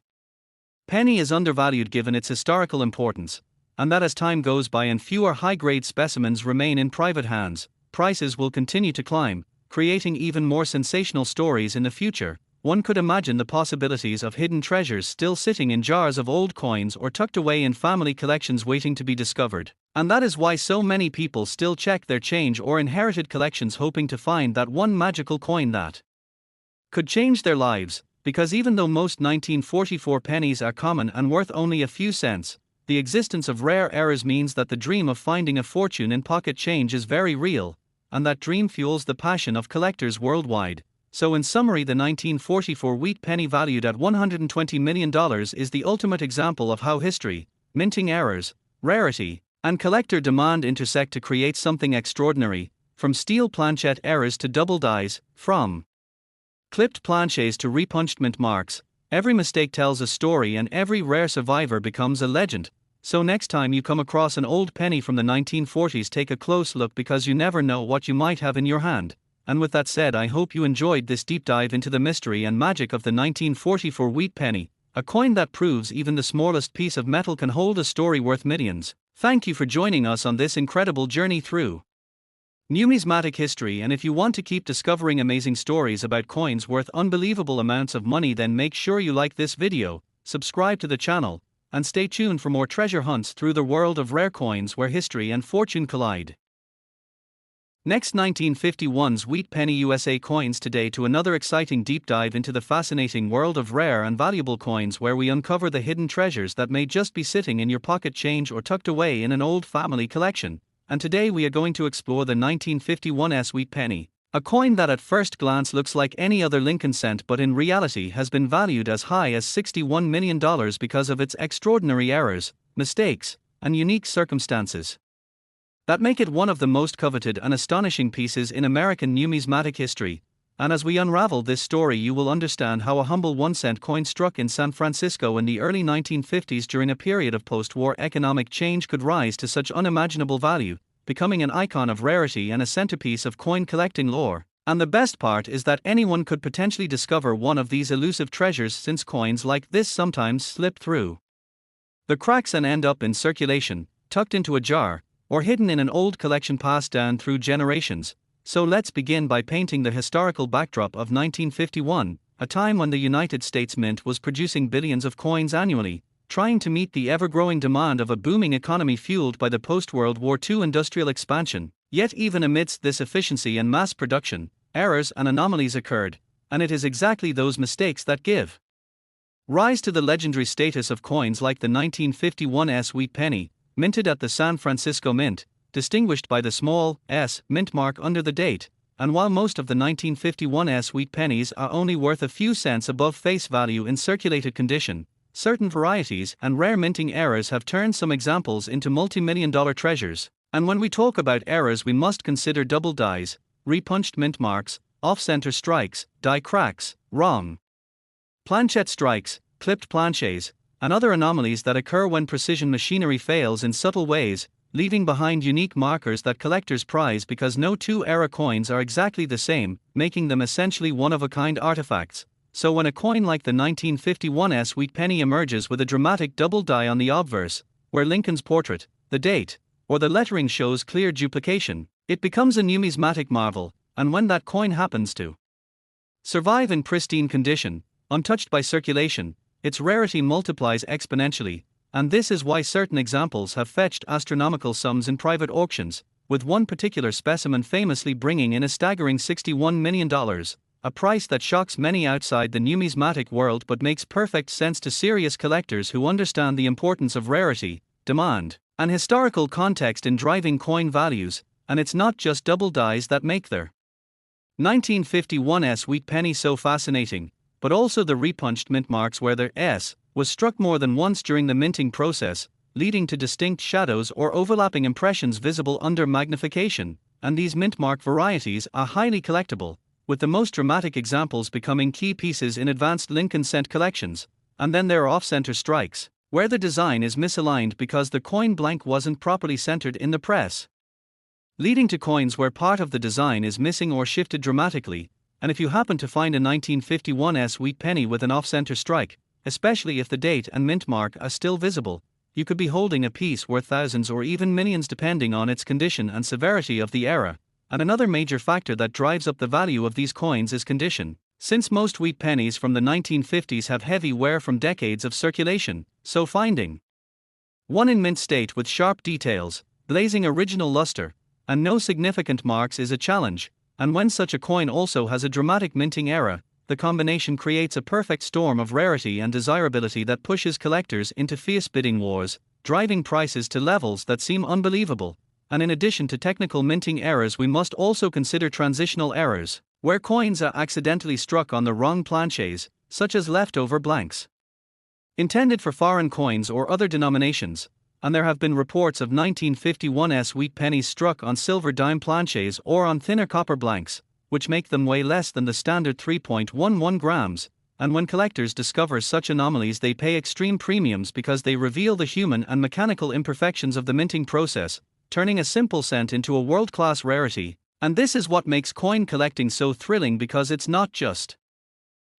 penny is undervalued given its historical importance, and that as time goes by and fewer high-grade specimens remain in private hands, prices will continue to climb, creating even more sensational stories in the future. One could imagine the possibilities of hidden treasures still sitting in jars of old coins or tucked away in family collections waiting to be discovered. And that is why so many people still check their change or inherited collections hoping to find that one magical coin that could change their lives. Because even though most 1944 pennies are common and worth only a few cents, the existence of rare errors means that the dream of finding a fortune in pocket change is very real, and that dream fuels the passion of collectors worldwide. So in summary, the 1944 wheat penny valued at $120 million is the ultimate example of how history, minting errors, rarity, and collector demand intersect to create something extraordinary, from steel planchet errors to double dies, from clipped planchets to repunched mint marks. Every mistake tells a story and every rare survivor becomes a legend. So next time you come across an old penny from the 1940s, take a close look, because you never know what you might have in your hand. And with that said, I hope you enjoyed this deep dive into the mystery and magic of the 1944 wheat penny, a coin that proves even the smallest piece of metal can hold a story worth millions. Thank you for joining us on this incredible journey through numismatic history, and if you want to keep discovering amazing stories about coins worth unbelievable amounts of money, then make sure you like this video, subscribe to the channel, and stay tuned for more treasure hunts through the world of rare coins where history and fortune collide. Next, 1951's Wheat Penny USA coins today to another exciting deep dive into the fascinating world of rare and valuable coins, where we uncover the hidden treasures that may just be sitting in your pocket change or tucked away in an old family collection. And today we are going to explore the 1951's Wheat Penny, a coin that at first glance looks like any other Lincoln cent but in reality has been valued as high as $61 million because of its extraordinary errors, mistakes, and unique circumstances that make it one of the most coveted and astonishing pieces in American numismatic history. And as we unravel this story, you will understand how a humble 1-cent coin struck in San Francisco in the early 1950s during a period of post-war economic change could rise to such unimaginable value, becoming an icon of rarity and a centerpiece of coin collecting lore. And the best part is that anyone could potentially discover one of these elusive treasures, since coins like this sometimes slip through the cracks and end up in circulation, tucked into a jar, or hidden in an old collection passed down through generations. So let's begin by painting the historical backdrop of 1951, a time when the United States Mint was producing billions of coins annually, trying to meet the ever-growing demand of a booming economy fueled by the post-World War II industrial expansion. Yet even amidst this efficiency and mass production, errors and anomalies occurred, and it is exactly those mistakes that give rise to the legendary status of coins like the 1951's Wheat Penny, minted at the San Francisco Mint, distinguished by the small s mint mark under the date. And while most of the 1951's Wheat Pennies are only worth a few cents above face value in circulated condition, certain varieties and rare minting errors have turned some examples into multi-million-dollar treasures. And when we talk about errors, we must consider double dies, repunched mint marks, off-center strikes, die cracks, wrong planchette strikes, clipped planches, and other anomalies that occur when precision machinery fails in subtle ways, leaving behind unique markers that collectors prize because no two era coins are exactly the same, making them essentially one-of-a-kind artifacts. So when a coin like the 1951's Wheat Penny emerges with a dramatic double die on the obverse, where Lincoln's portrait, the date, or the lettering shows clear duplication, it becomes a numismatic marvel. And when that coin happens to survive in pristine condition, untouched by circulation, its rarity multiplies exponentially. And this is why certain examples have fetched astronomical sums in private auctions, with one particular specimen famously bringing in a staggering $61 million, a price that shocks many outside the numismatic world but makes perfect sense to serious collectors who understand the importance of rarity, demand, and historical context in driving coin values. And it's not just double dies that make their 1951's Wheat Penny so fascinating, but also the repunched mint marks where their S was struck more than once during the minting process, leading to distinct shadows or overlapping impressions visible under magnification. And these mint mark varieties are highly collectible, with the most dramatic examples becoming key pieces in advanced Lincoln cent collections. And then there are off-center strikes, where the design is misaligned because the coin blank wasn't properly centered in the press, leading to coins where part of the design is missing or shifted dramatically. And if you happen to find a 1951's Wheat Penny with an off-center strike, especially if the date and mint mark are still visible, you could be holding a piece worth thousands or even millions depending on its condition and severity of the era. And another major factor that drives up the value of these coins is condition, since most wheat pennies from the 1950s have heavy wear from decades of circulation. So finding one in mint state with sharp details, blazing original luster, and no significant marks is a challenge. And when such a coin also has a dramatic minting era, the combination creates a perfect storm of rarity and desirability that pushes collectors into fierce bidding wars, driving prices to levels that seem unbelievable. And in addition to technical minting errors, we must also consider transitional errors, where coins are accidentally struck on the wrong planches, such as leftover blanks intended for foreign coins or other denominations. And there have been reports of 1951's Wheat Pennies struck on silver dime planches or on thinner copper blanks, which make them weigh less than the standard 3.11 grams. And when collectors discover such anomalies, they pay extreme premiums because they reveal the human and mechanical imperfections of the minting process, turning a simple cent into a world-class rarity. And this is what makes coin collecting so thrilling, because it's not just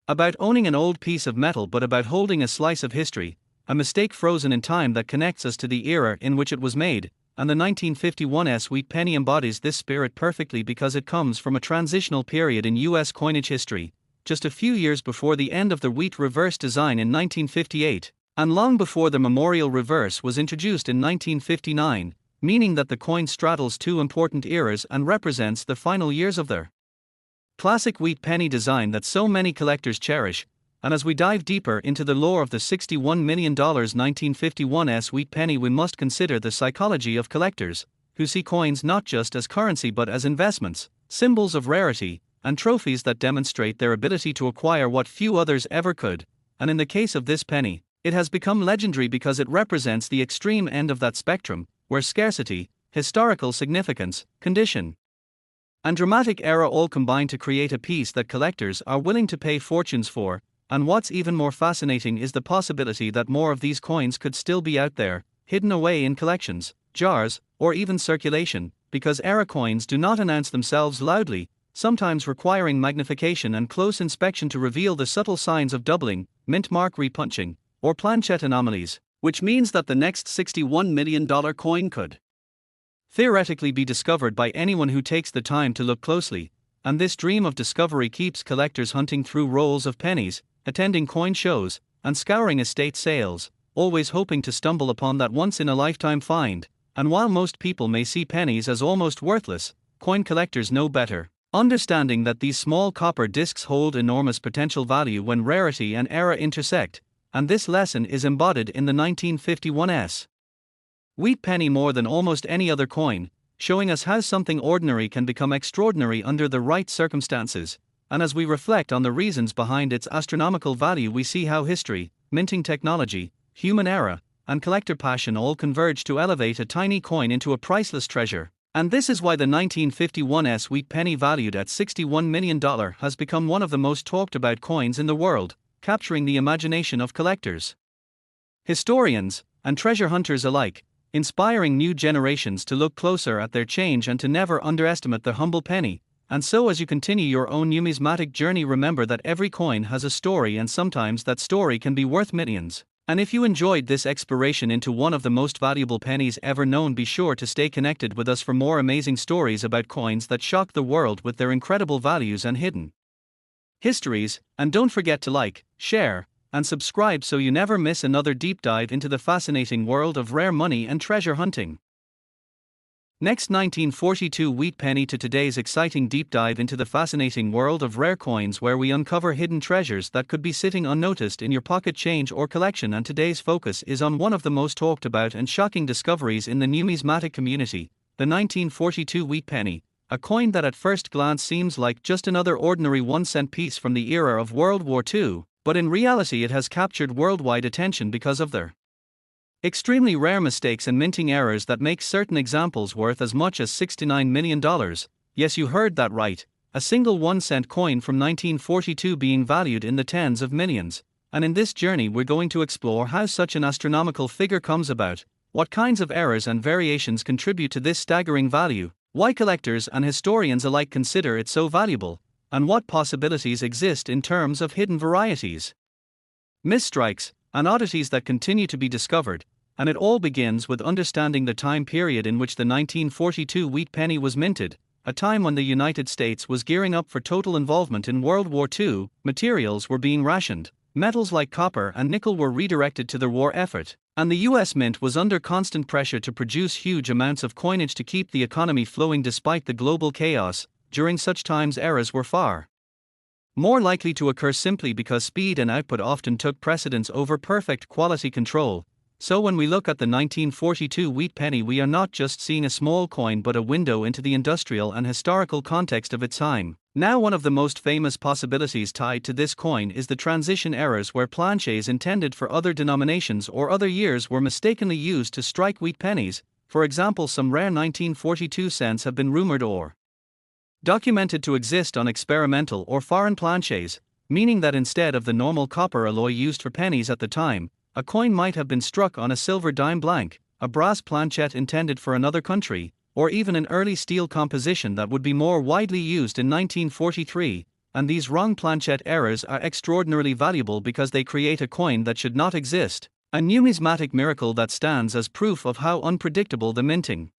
about owning an old piece of metal but about holding a slice of history, a mistake frozen in time that connects us to the era in which it was made. And the 1951's Wheat Penny embodies this spirit perfectly because it comes from a transitional period in U.S. coinage history, just a few years before the end of the wheat reverse design in 1958, and long before the memorial reverse was introduced in 1959. meaning that the coin straddles two important eras and represents the final years of their classic wheat penny design that so many collectors cherish. And as we dive deeper into the lore of the $61 million 1951's wheat penny, we must consider the psychology of collectors, who see coins not just as currency but as investments, symbols of rarity, and trophies that demonstrate their ability to acquire what few others ever could. And in the case of this penny, it has become legendary because it represents the extreme end of that spectrum, where scarcity, historical significance, condition, and dramatic era all combine to create a piece that collectors are willing to pay fortunes for. And what's even more fascinating is the possibility that more of these coins could still be out there, hidden away in collections, jars, or even circulation, because era coins do not announce themselves loudly, sometimes requiring magnification and close inspection to reveal the subtle signs of doubling, mint mark repunching, or planchette anomalies, which means that the next $61 million coin could theoretically be discovered by anyone who takes the time to look closely. And this dream of discovery keeps collectors hunting through rolls of pennies, attending coin shows, and scouring estate sales, always hoping to stumble upon that once-in-a-lifetime find. And while most people may see pennies as almost worthless, coin collectors know better, understanding that these small copper discs hold enormous potential value when rarity and era intersect. And this lesson is embodied in the 1951's wheat penny more than almost any other coin, showing us how something ordinary can become extraordinary under the right circumstances. And as we reflect on the reasons behind its astronomical value, we see how history, minting technology, human error, and collector passion all converge to elevate a tiny coin into a priceless treasure. And this is why the 1951's wheat penny, valued at $61 million, has become one of the most talked about coins in the world, capturing the imagination of collectors, historians, and treasure hunters alike, inspiring new generations to look closer at their change and to never underestimate the humble penny. And so, as you continue your own numismatic journey, remember that every coin has a story, and sometimes that story can be worth millions. And if you enjoyed this exploration into one of the most valuable pennies ever known, be sure to stay connected with us for more amazing stories about coins that shock the world with their incredible values and hidden histories. And don't forget to like, share, and subscribe so you never miss another deep dive into the fascinating world of rare money and treasure hunting. Next, 1942 wheat penny, to today's exciting deep dive into the fascinating world of rare coins, where we uncover hidden treasures that could be sitting unnoticed in your pocket change or collection. And today's focus is on one of the most talked about and shocking discoveries in the numismatic community, the 1942 wheat penny, a coin that at first glance seems like just another ordinary 1-cent piece from the era of World War II. But in reality it has captured worldwide attention because of their extremely rare mistakes and minting errors that make certain examples worth as much as $69 million. Yes, you heard that right, a single 1-cent coin from 1942 being valued in the tens of millions. And in this journey we're going to explore how such an astronomical figure comes about, what kinds of errors and variations contribute to this staggering value, why collectors and historians alike consider it so valuable, and what possibilities exist in terms of hidden varieties, misstrikes, and oddities that continue to be discovered. And it all begins with understanding the time period in which the 1942 wheat penny was minted, a time when the United States was gearing up for total involvement in World War II. Materials were being rationed, metals like copper and nickel were redirected to the war effort, and the US Mint was under constant pressure to produce huge amounts of coinage to keep the economy flowing despite the global chaos. During such times, errors were far more likely to occur simply because speed and output often took precedence over perfect quality control. So when we look at the 1942 wheat penny, we are not just seeing a small coin but a window into the industrial and historical context of its time. Now, one of the most famous possibilities tied to this coin is the transition errors, where planchets intended for other denominations or other years were mistakenly used to strike wheat pennies. For example, some rare 1942 cents have been rumored or documented to exist on experimental or foreign planchets, meaning that instead of the normal copper alloy used for pennies at the time, a coin might have been struck on a silver dime blank, a brass planchette intended for another country, or even an early steel composition that would be more widely used in 1943. And these wrong planchette errors are extraordinarily valuable because they create a coin that should not exist, a numismatic miracle that stands as proof of how unpredictable the minting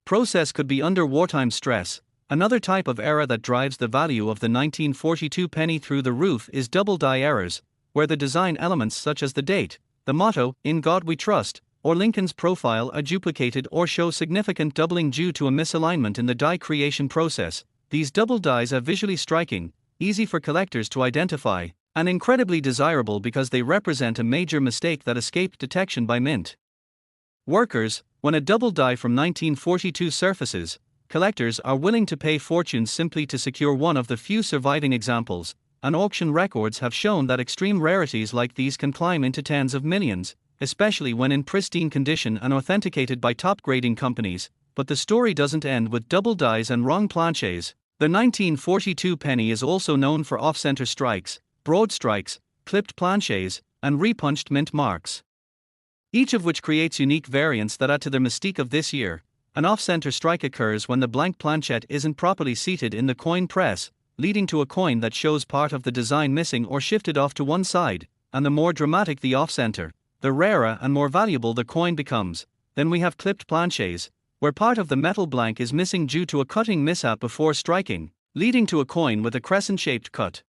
process could be under wartime stress. Another type of error that drives the value of the 1942 penny through the roof is double die errors, where the design elements such as the date, the motto, "In God We Trust," or Lincoln's profile are duplicated or show significant doubling due to a misalignment in the die creation process. These double dies are visually striking, easy for collectors to identify, and incredibly desirable because they represent a major mistake that escaped detection by mint workers. When a double die from 1942 surfaces, collectors are willing to pay fortunes simply to secure one of the few surviving examples, and auction records have shown that extreme rarities like these can climb into tens of millions, especially when in pristine condition and authenticated by top grading companies. But the story doesn't end with double dies and wrong planches. The 1942 penny is also known for off-center strikes, broad strikes, clipped planches, and repunched mint marks, each of which creates unique variants that add to the mystique of this year. An off-center strike occurs when the blank planchet isn't properly seated in the coin press, leading to a coin that shows part of the design missing or shifted off to one side, and the more dramatic the off-center, the rarer and more valuable the coin becomes. Then we have clipped planches, where part of the metal blank is missing due to a cutting mishap before striking, leading to a coin with a crescent-shaped cut.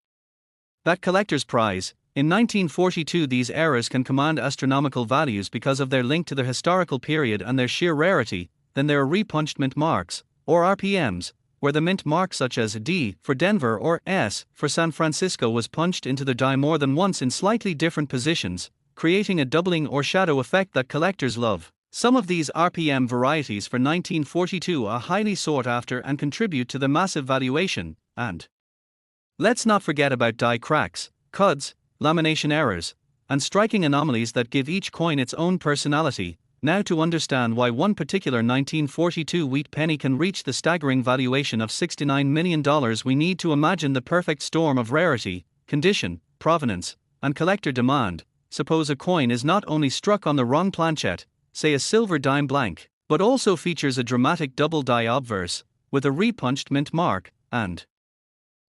That collector's prize. In 1942, these errors can command astronomical values because of their link to their historical period and their sheer rarity. Then there are repunched mint marks, or RPMs, where the mint mark such as D for Denver or S for San Francisco was punched into the die more than once in slightly different positions, creating a doubling or shadow effect that collectors love. Some of these RPM varieties for 1942 are highly sought after and contribute to the massive valuation. And let's not forget about die cracks, cuds, lamination errors, and striking anomalies that give each coin its own personality. Now, to understand why one particular 1942 wheat penny can reach the staggering valuation of $69 million, we need to imagine the perfect storm of rarity, condition, provenance, and collector demand. Suppose a coin is not only struck on the wrong planchet, say a silver dime blank, but also features a dramatic double die obverse, with a repunched mint mark, and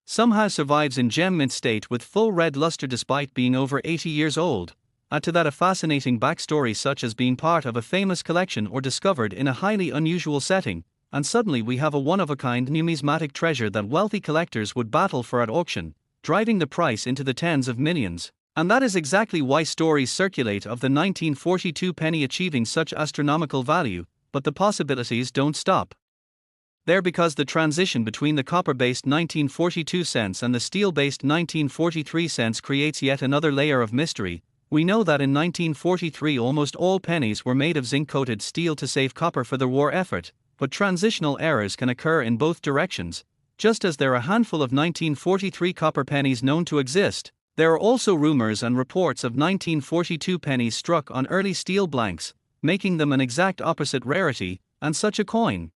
somehow survives in gem mint state with full red luster despite being over 80 years old. Add to that a fascinating backstory such as being part of a famous collection or discovered in a highly unusual setting, and suddenly we have a one-of-a-kind numismatic treasure that wealthy collectors would battle for at auction, driving the price into the tens of millions. And that is exactly why stories circulate of the 1942 penny achieving such astronomical value, but the possibilities don't stop there, because the transition between the copper-based 1942 cents and the steel-based 1943 cents creates yet another layer of mystery. We know that in 1943 almost all pennies were made of zinc-coated steel to save copper for the war effort, but transitional errors can occur in both directions. Just as there are a handful of 1943 copper pennies known to exist, there are also rumors and reports of 1942 pennies struck on early steel blanks, making them an exact opposite rarity, and such a coin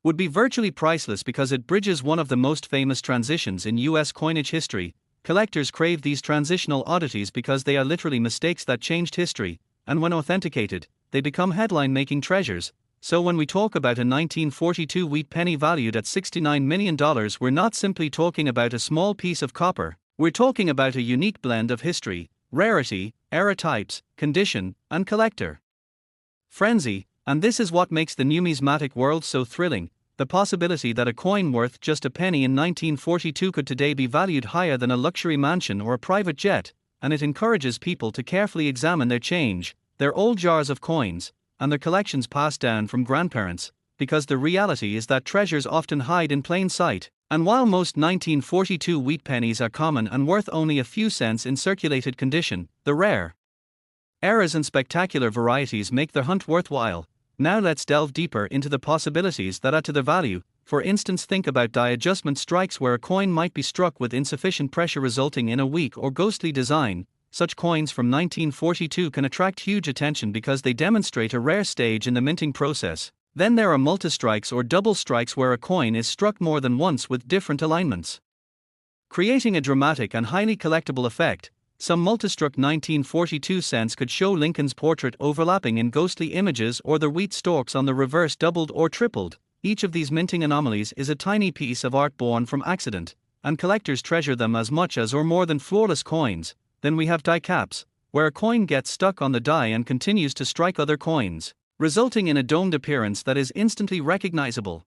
would be virtually priceless because it bridges one of the most famous transitions in US coinage history. Collectors crave these transitional oddities because they are literally mistakes that changed history, and when authenticated, they become headline-making treasures. So when we talk about a 1942 wheat penny valued at $69 million, we're not simply talking about a small piece of copper, we're talking about a unique blend of history, rarity, era types, condition, and collector frenzy. And this is what makes the numismatic world so thrilling. The possibility that a coin worth just a penny in 1942 could today be valued higher than a luxury mansion or a private jet, and it encourages people to carefully examine their change, their old jars of coins, and their collections passed down from grandparents, because the reality is that treasures often hide in plain sight. And while most 1942 wheat pennies are common and worth only a few cents in circulated condition, the rare errors and spectacular varieties make the hunt worthwhile. Now let's delve deeper into the possibilities that add to the value. For instance, think about die adjustment strikes where a coin might be struck with insufficient pressure resulting in a weak or ghostly design. Such coins from 1942 can attract huge attention because they demonstrate a rare stage in the minting process. Then there are multistrikes or double strikes where a coin is struck more than once with different alignments, creating a dramatic and highly collectible effect. Some multistruck 1942 cents could show Lincoln's portrait overlapping in ghostly images or the wheat stalks on the reverse doubled or tripled. Each of these minting anomalies is a tiny piece of art born from accident, and collectors treasure them as much as or more than flawless coins. Then we have die caps, where a coin gets stuck on the die and continues to strike other coins, resulting in a domed appearance that is instantly recognizable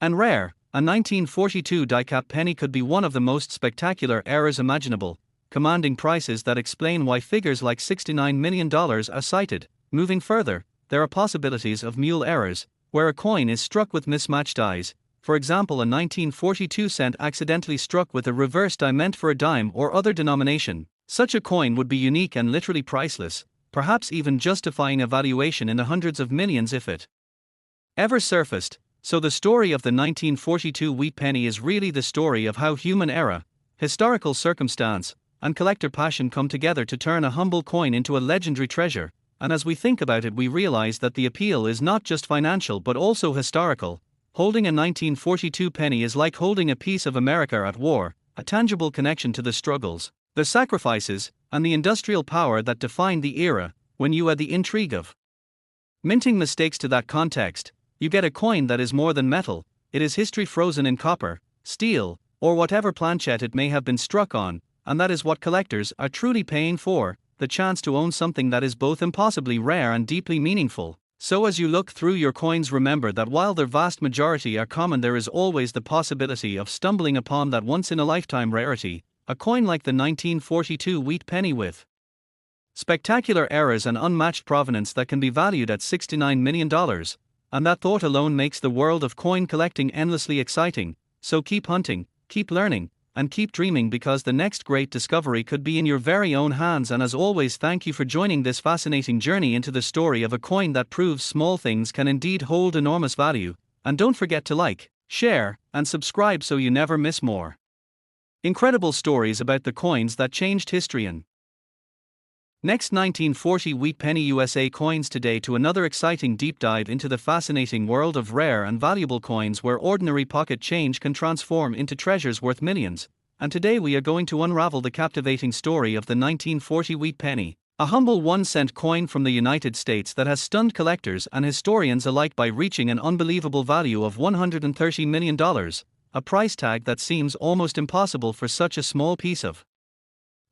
and rare. A 1942 die cap penny could be one of the most spectacular errors imaginable, commanding prices that explain why figures like $69 million are cited. Moving further, there are possibilities of mule errors, where a coin is struck with mismatched dies. For example, a 1942 cent accidentally struck with a reverse die meant for a dime or other denomination. Such a coin would be unique and literally priceless, perhaps even justifying a valuation in the hundreds of millions if it ever surfaced. So the story of the 1942 wheat penny is really the story of how human era, historical circumstance, and collector passion come together to turn a humble coin into a legendary treasure. And as we think about it, we realize that the appeal is not just financial but also historical. Holding a 1942 penny is like holding a piece of America at war, a tangible connection to the struggles, the sacrifices, and the industrial power that defined the era. When you add the intrigue of minting mistakes to that context, you get a coin that is more than metal. It is history frozen in copper, steel, or whatever planchet it may have been struck on, and that is what collectors are truly paying for, the chance to own something that is both impossibly rare and deeply meaningful. So as you look through your coins, remember that while their vast majority are common, there is always the possibility of stumbling upon that once-in-a-lifetime rarity, a coin like the 1942 wheat penny with spectacular errors and unmatched provenance that can be valued at $69 million. And that thought alone makes the world of coin collecting endlessly exciting. So keep hunting, keep learning, and keep dreaming, because the next great discovery could be in your very own hands. And as always, thank you for joining this fascinating journey into the story of a coin that proves small things can indeed hold enormous value. And don't forget to like, share, and subscribe so you never miss more incredible stories about the coins that changed history. And next, 1940 wheat penny USA coins. Today to another exciting deep dive into the fascinating world of rare and valuable coins where ordinary pocket change can transform into treasures worth millions. And today we are going to unravel the captivating story of the 1940 wheat penny, a humble 1-cent coin from the United States that has stunned collectors and historians alike by reaching an unbelievable value of $130 million, a price tag that seems almost impossible for such a small piece of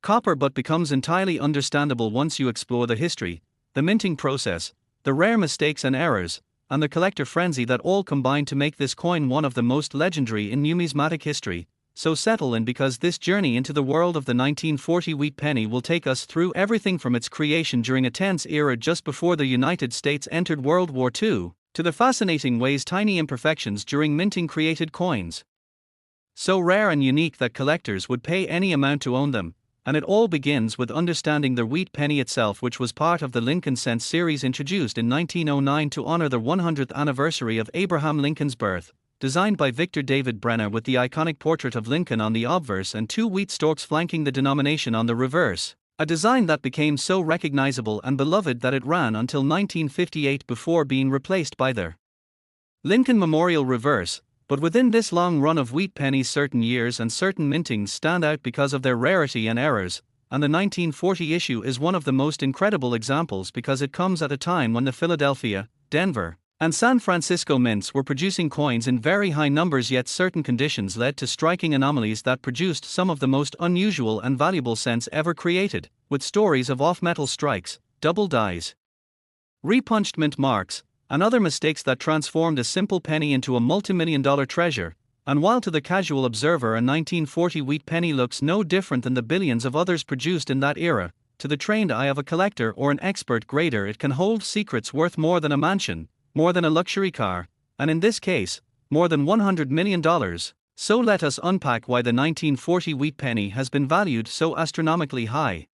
copper, but becomes entirely understandable once you explore the history, the minting process, the rare mistakes and errors, and the collector frenzy that all combine to make this coin one of the most legendary in numismatic history. So settle in, because this journey into the world of the 1940 wheat penny will take us through everything from its creation during a tense era just before the United States entered World War II, to the fascinating ways tiny imperfections during minting created coins so rare and unique that collectors would pay any amount to own them. And it all begins with understanding the wheat penny itself, which was part of the Lincoln Cent series introduced in 1909 to honor the 100th anniversary of Abraham Lincoln's birth. Designed by Victor David Brenner with the iconic portrait of Lincoln on the obverse and 2 wheat stalks flanking the denomination on the reverse, a design that became so recognizable and beloved that it ran until 1958 before being replaced by the Lincoln Memorial reverse. But within this long run of wheat pennies, certain years and certain mintings stand out because of their rarity and errors, and the 1940 issue is one of the most incredible examples because it comes at a time when the Philadelphia, Denver, and San Francisco mints were producing coins in very high numbers, yet certain conditions led to striking anomalies that produced some of the most unusual and valuable cents ever created, with stories of off-metal strikes, double dies, repunched mint marks, and other mistakes that transformed a simple penny into a multimillion-dollar treasure. And while to the casual observer a 1940 wheat penny looks no different than the billions of others produced in that era, to the trained eye of a collector or an expert grader it can hold secrets worth more than a mansion, more than a luxury car, and in this case, more than $100 million. So let us unpack why the 1940 wheat penny has been valued so astronomically high.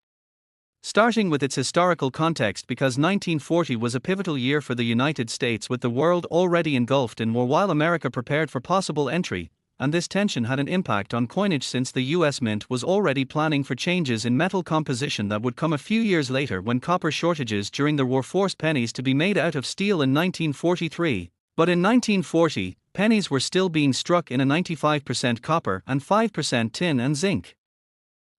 Starting with its historical context, because 1940 was a pivotal year for the United States, with the world already engulfed in war while America prepared for possible entry, and this tension had an impact on coinage since the US Mint was already planning for changes in metal composition that would come a few years later when copper shortages during the war forced pennies to be made out of steel in 1943. But in 1940, pennies were still being struck in a 95% copper and 5% tin and zinc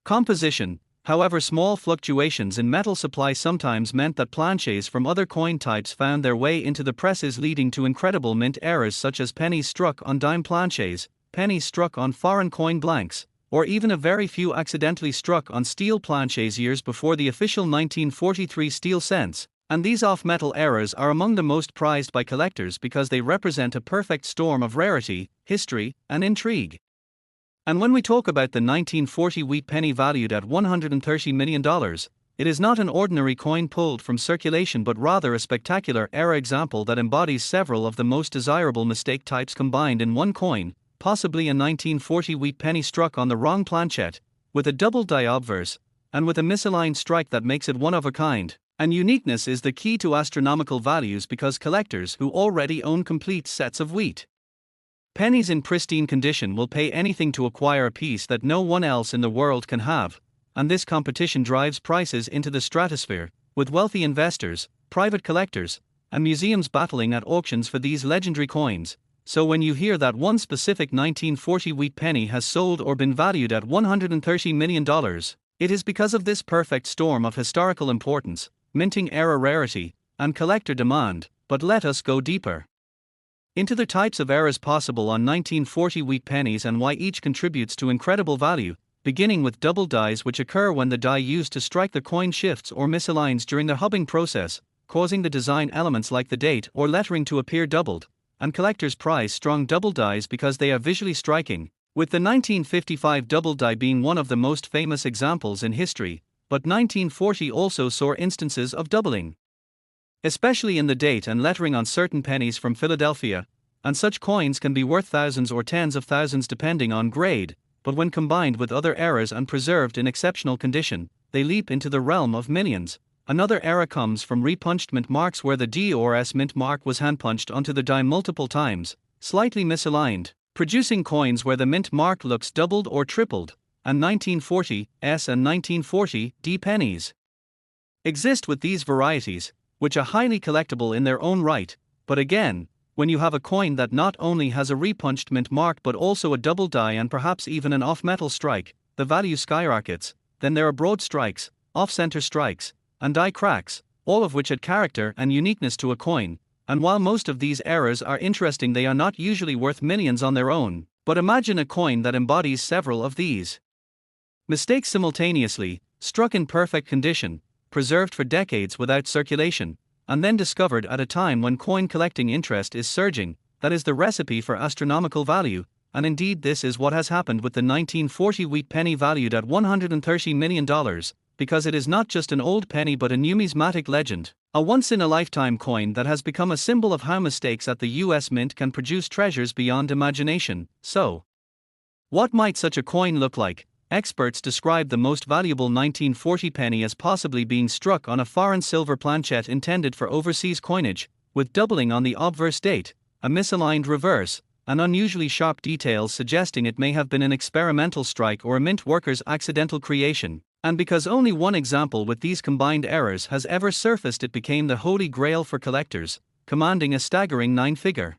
composition. However, small fluctuations in metal supply sometimes meant that planchets from other coin types found their way into the presses, leading to incredible mint errors such as pennies struck on dime planchets, pennies struck on foreign coin blanks, or even a very few accidentally struck on steel planchets years before the official 1943 steel cents. And these off-metal errors are among the most prized by collectors because they represent a perfect storm of rarity, history, and intrigue. And when we talk about the 1940 wheat penny valued at $130 million, It is not an ordinary coin pulled from circulation but rather a spectacular era example that embodies several of the most desirable mistake types combined in one coin, possibly a 1940 wheat penny struck on the wrong planchette, with a double die obverse, and with a misaligned strike that makes it one of a kind. And uniqueness is the key to astronomical values because collectors who already own complete sets of wheat pennies in pristine condition will pay anything to acquire a piece that no one else in the world can have, and this competition drives prices into the stratosphere, with wealthy investors, private collectors, and museums battling at auctions for these legendary coins. So when you hear that one specific 1940 wheat penny has sold or been valued at $130 million, it is because of this perfect storm of historical importance, minting era rarity, and collector demand. But let us go deeper into the types of errors possible on 1940 wheat pennies and why each contributes to incredible value, beginning with double dies, which occur when the die used to strike the coin shifts or misaligns during the hubbing process, causing the design elements like the date or lettering to appear doubled, and collectors prize strong double dies because they are visually striking, with the 1955 double die being one of the most famous examples in history, but 1940 also saw instances of doubling, especially in the date and lettering on certain pennies from Philadelphia, and such coins can be worth thousands or tens of thousands depending on grade, but when combined with other eras and preserved in exceptional condition, they leap into the realm of millions. Another era comes from repunched mint marks where the D or S mint mark was hand-punched onto the die multiple times, slightly misaligned, producing coins where the mint mark looks doubled or tripled, and 1940 S and 1940 D pennies exist with these varieties, which are highly collectible in their own right. But again, when you have a coin that not only has a repunched mint mark but also a double die and perhaps even an off-metal strike, the value skyrockets. Then there are broad strikes, off-center strikes, and die cracks, all of which add character and uniqueness to a coin. And while most of these errors are interesting, they are not usually worth millions on their own. But imagine a coin that embodies several of these mistakes simultaneously, struck in perfect condition, preserved for decades without circulation, and then discovered at a time when coin collecting interest is surging. That is the recipe for astronomical value, and indeed this is what has happened with the 1940 wheat penny valued at $130 million, because it is not just an old penny but a numismatic legend, a once-in-a-lifetime coin that has become a symbol of how mistakes at the US Mint can produce treasures beyond imagination. So, what might such a coin look like? Experts describe the most valuable 1940 penny as possibly being struck on a foreign silver planchette intended for overseas coinage, with doubling on the obverse date, a misaligned reverse, and unusually sharp details suggesting it may have been an experimental strike or a mint worker's accidental creation. And because only one example with these combined errors has ever surfaced, it became the holy grail for collectors, commanding a staggering 9-figure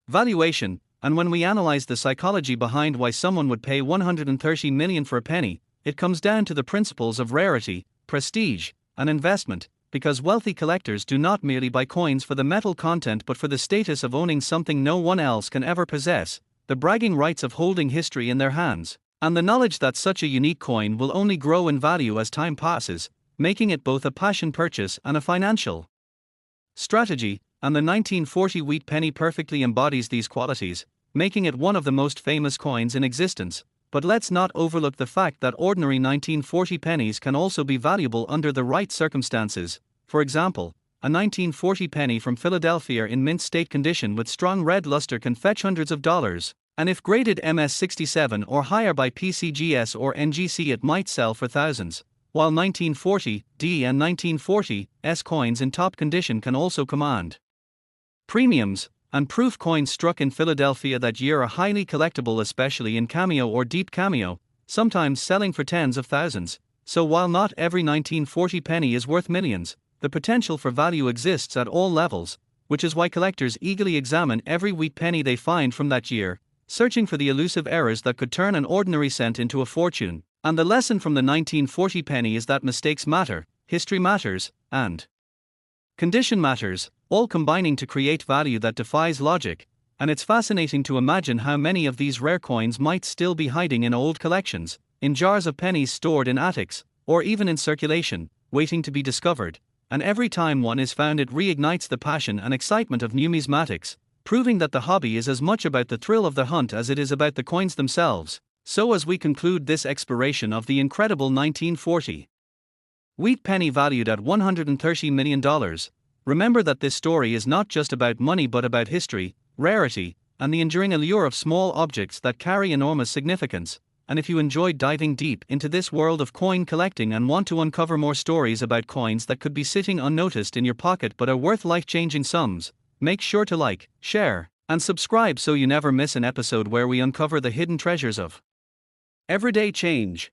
valuation. And when we analyze the psychology behind why someone would pay $130 million for a penny, it comes down to the principles of rarity, prestige, and investment, because wealthy collectors do not merely buy coins for the metal content but for the status of owning something no one else can ever possess, the bragging rights of holding history in their hands, and the knowledge that such a unique coin will only grow in value as time passes, making it both a passion purchase and a financial strategy. And the 1940 wheat penny perfectly embodies these qualities, making it one of the most famous coins in existence. But let's not overlook the fact that ordinary 1940 pennies can also be valuable under the right circumstances. For example, a 1940 penny from Philadelphia in mint state condition with strong red luster can fetch hundreds of dollars, and if graded MS67 or higher by PCGS or NGC, it might sell for thousands. While 1940 D and 1940 S coins in top condition can also command premiums, and proof coins struck in Philadelphia that year are highly collectible, especially in cameo or deep cameo, sometimes selling for tens of thousands. So while not every 1940 penny is worth millions, the potential for value exists at all levels, which is why collectors eagerly examine every wheat penny they find from that year, searching for the elusive errors that could turn an ordinary cent into a fortune. And the lesson from the 1940 penny is that mistakes matter, history matters, and condition matters, all combining to create value that defies logic. And it's fascinating to imagine how many of these rare coins might still be hiding in old collections, in jars of pennies stored in attics, or even in circulation, waiting to be discovered. And every time one is found, it reignites the passion and excitement of numismatics, proving that the hobby is as much about the thrill of the hunt as it is about the coins themselves. So as we conclude this exploration of the incredible 1940 Wheat penny valued at $130 million. Remember that this story is not just about money but about history, rarity, and the enduring allure of small objects that carry enormous significance. And if you enjoyed diving deep into this world of coin collecting and want to uncover more stories about coins that could be sitting unnoticed in your pocket but are worth life-changing sums, make sure to like, share, and subscribe so you never miss an episode where we uncover the hidden treasures of everyday change.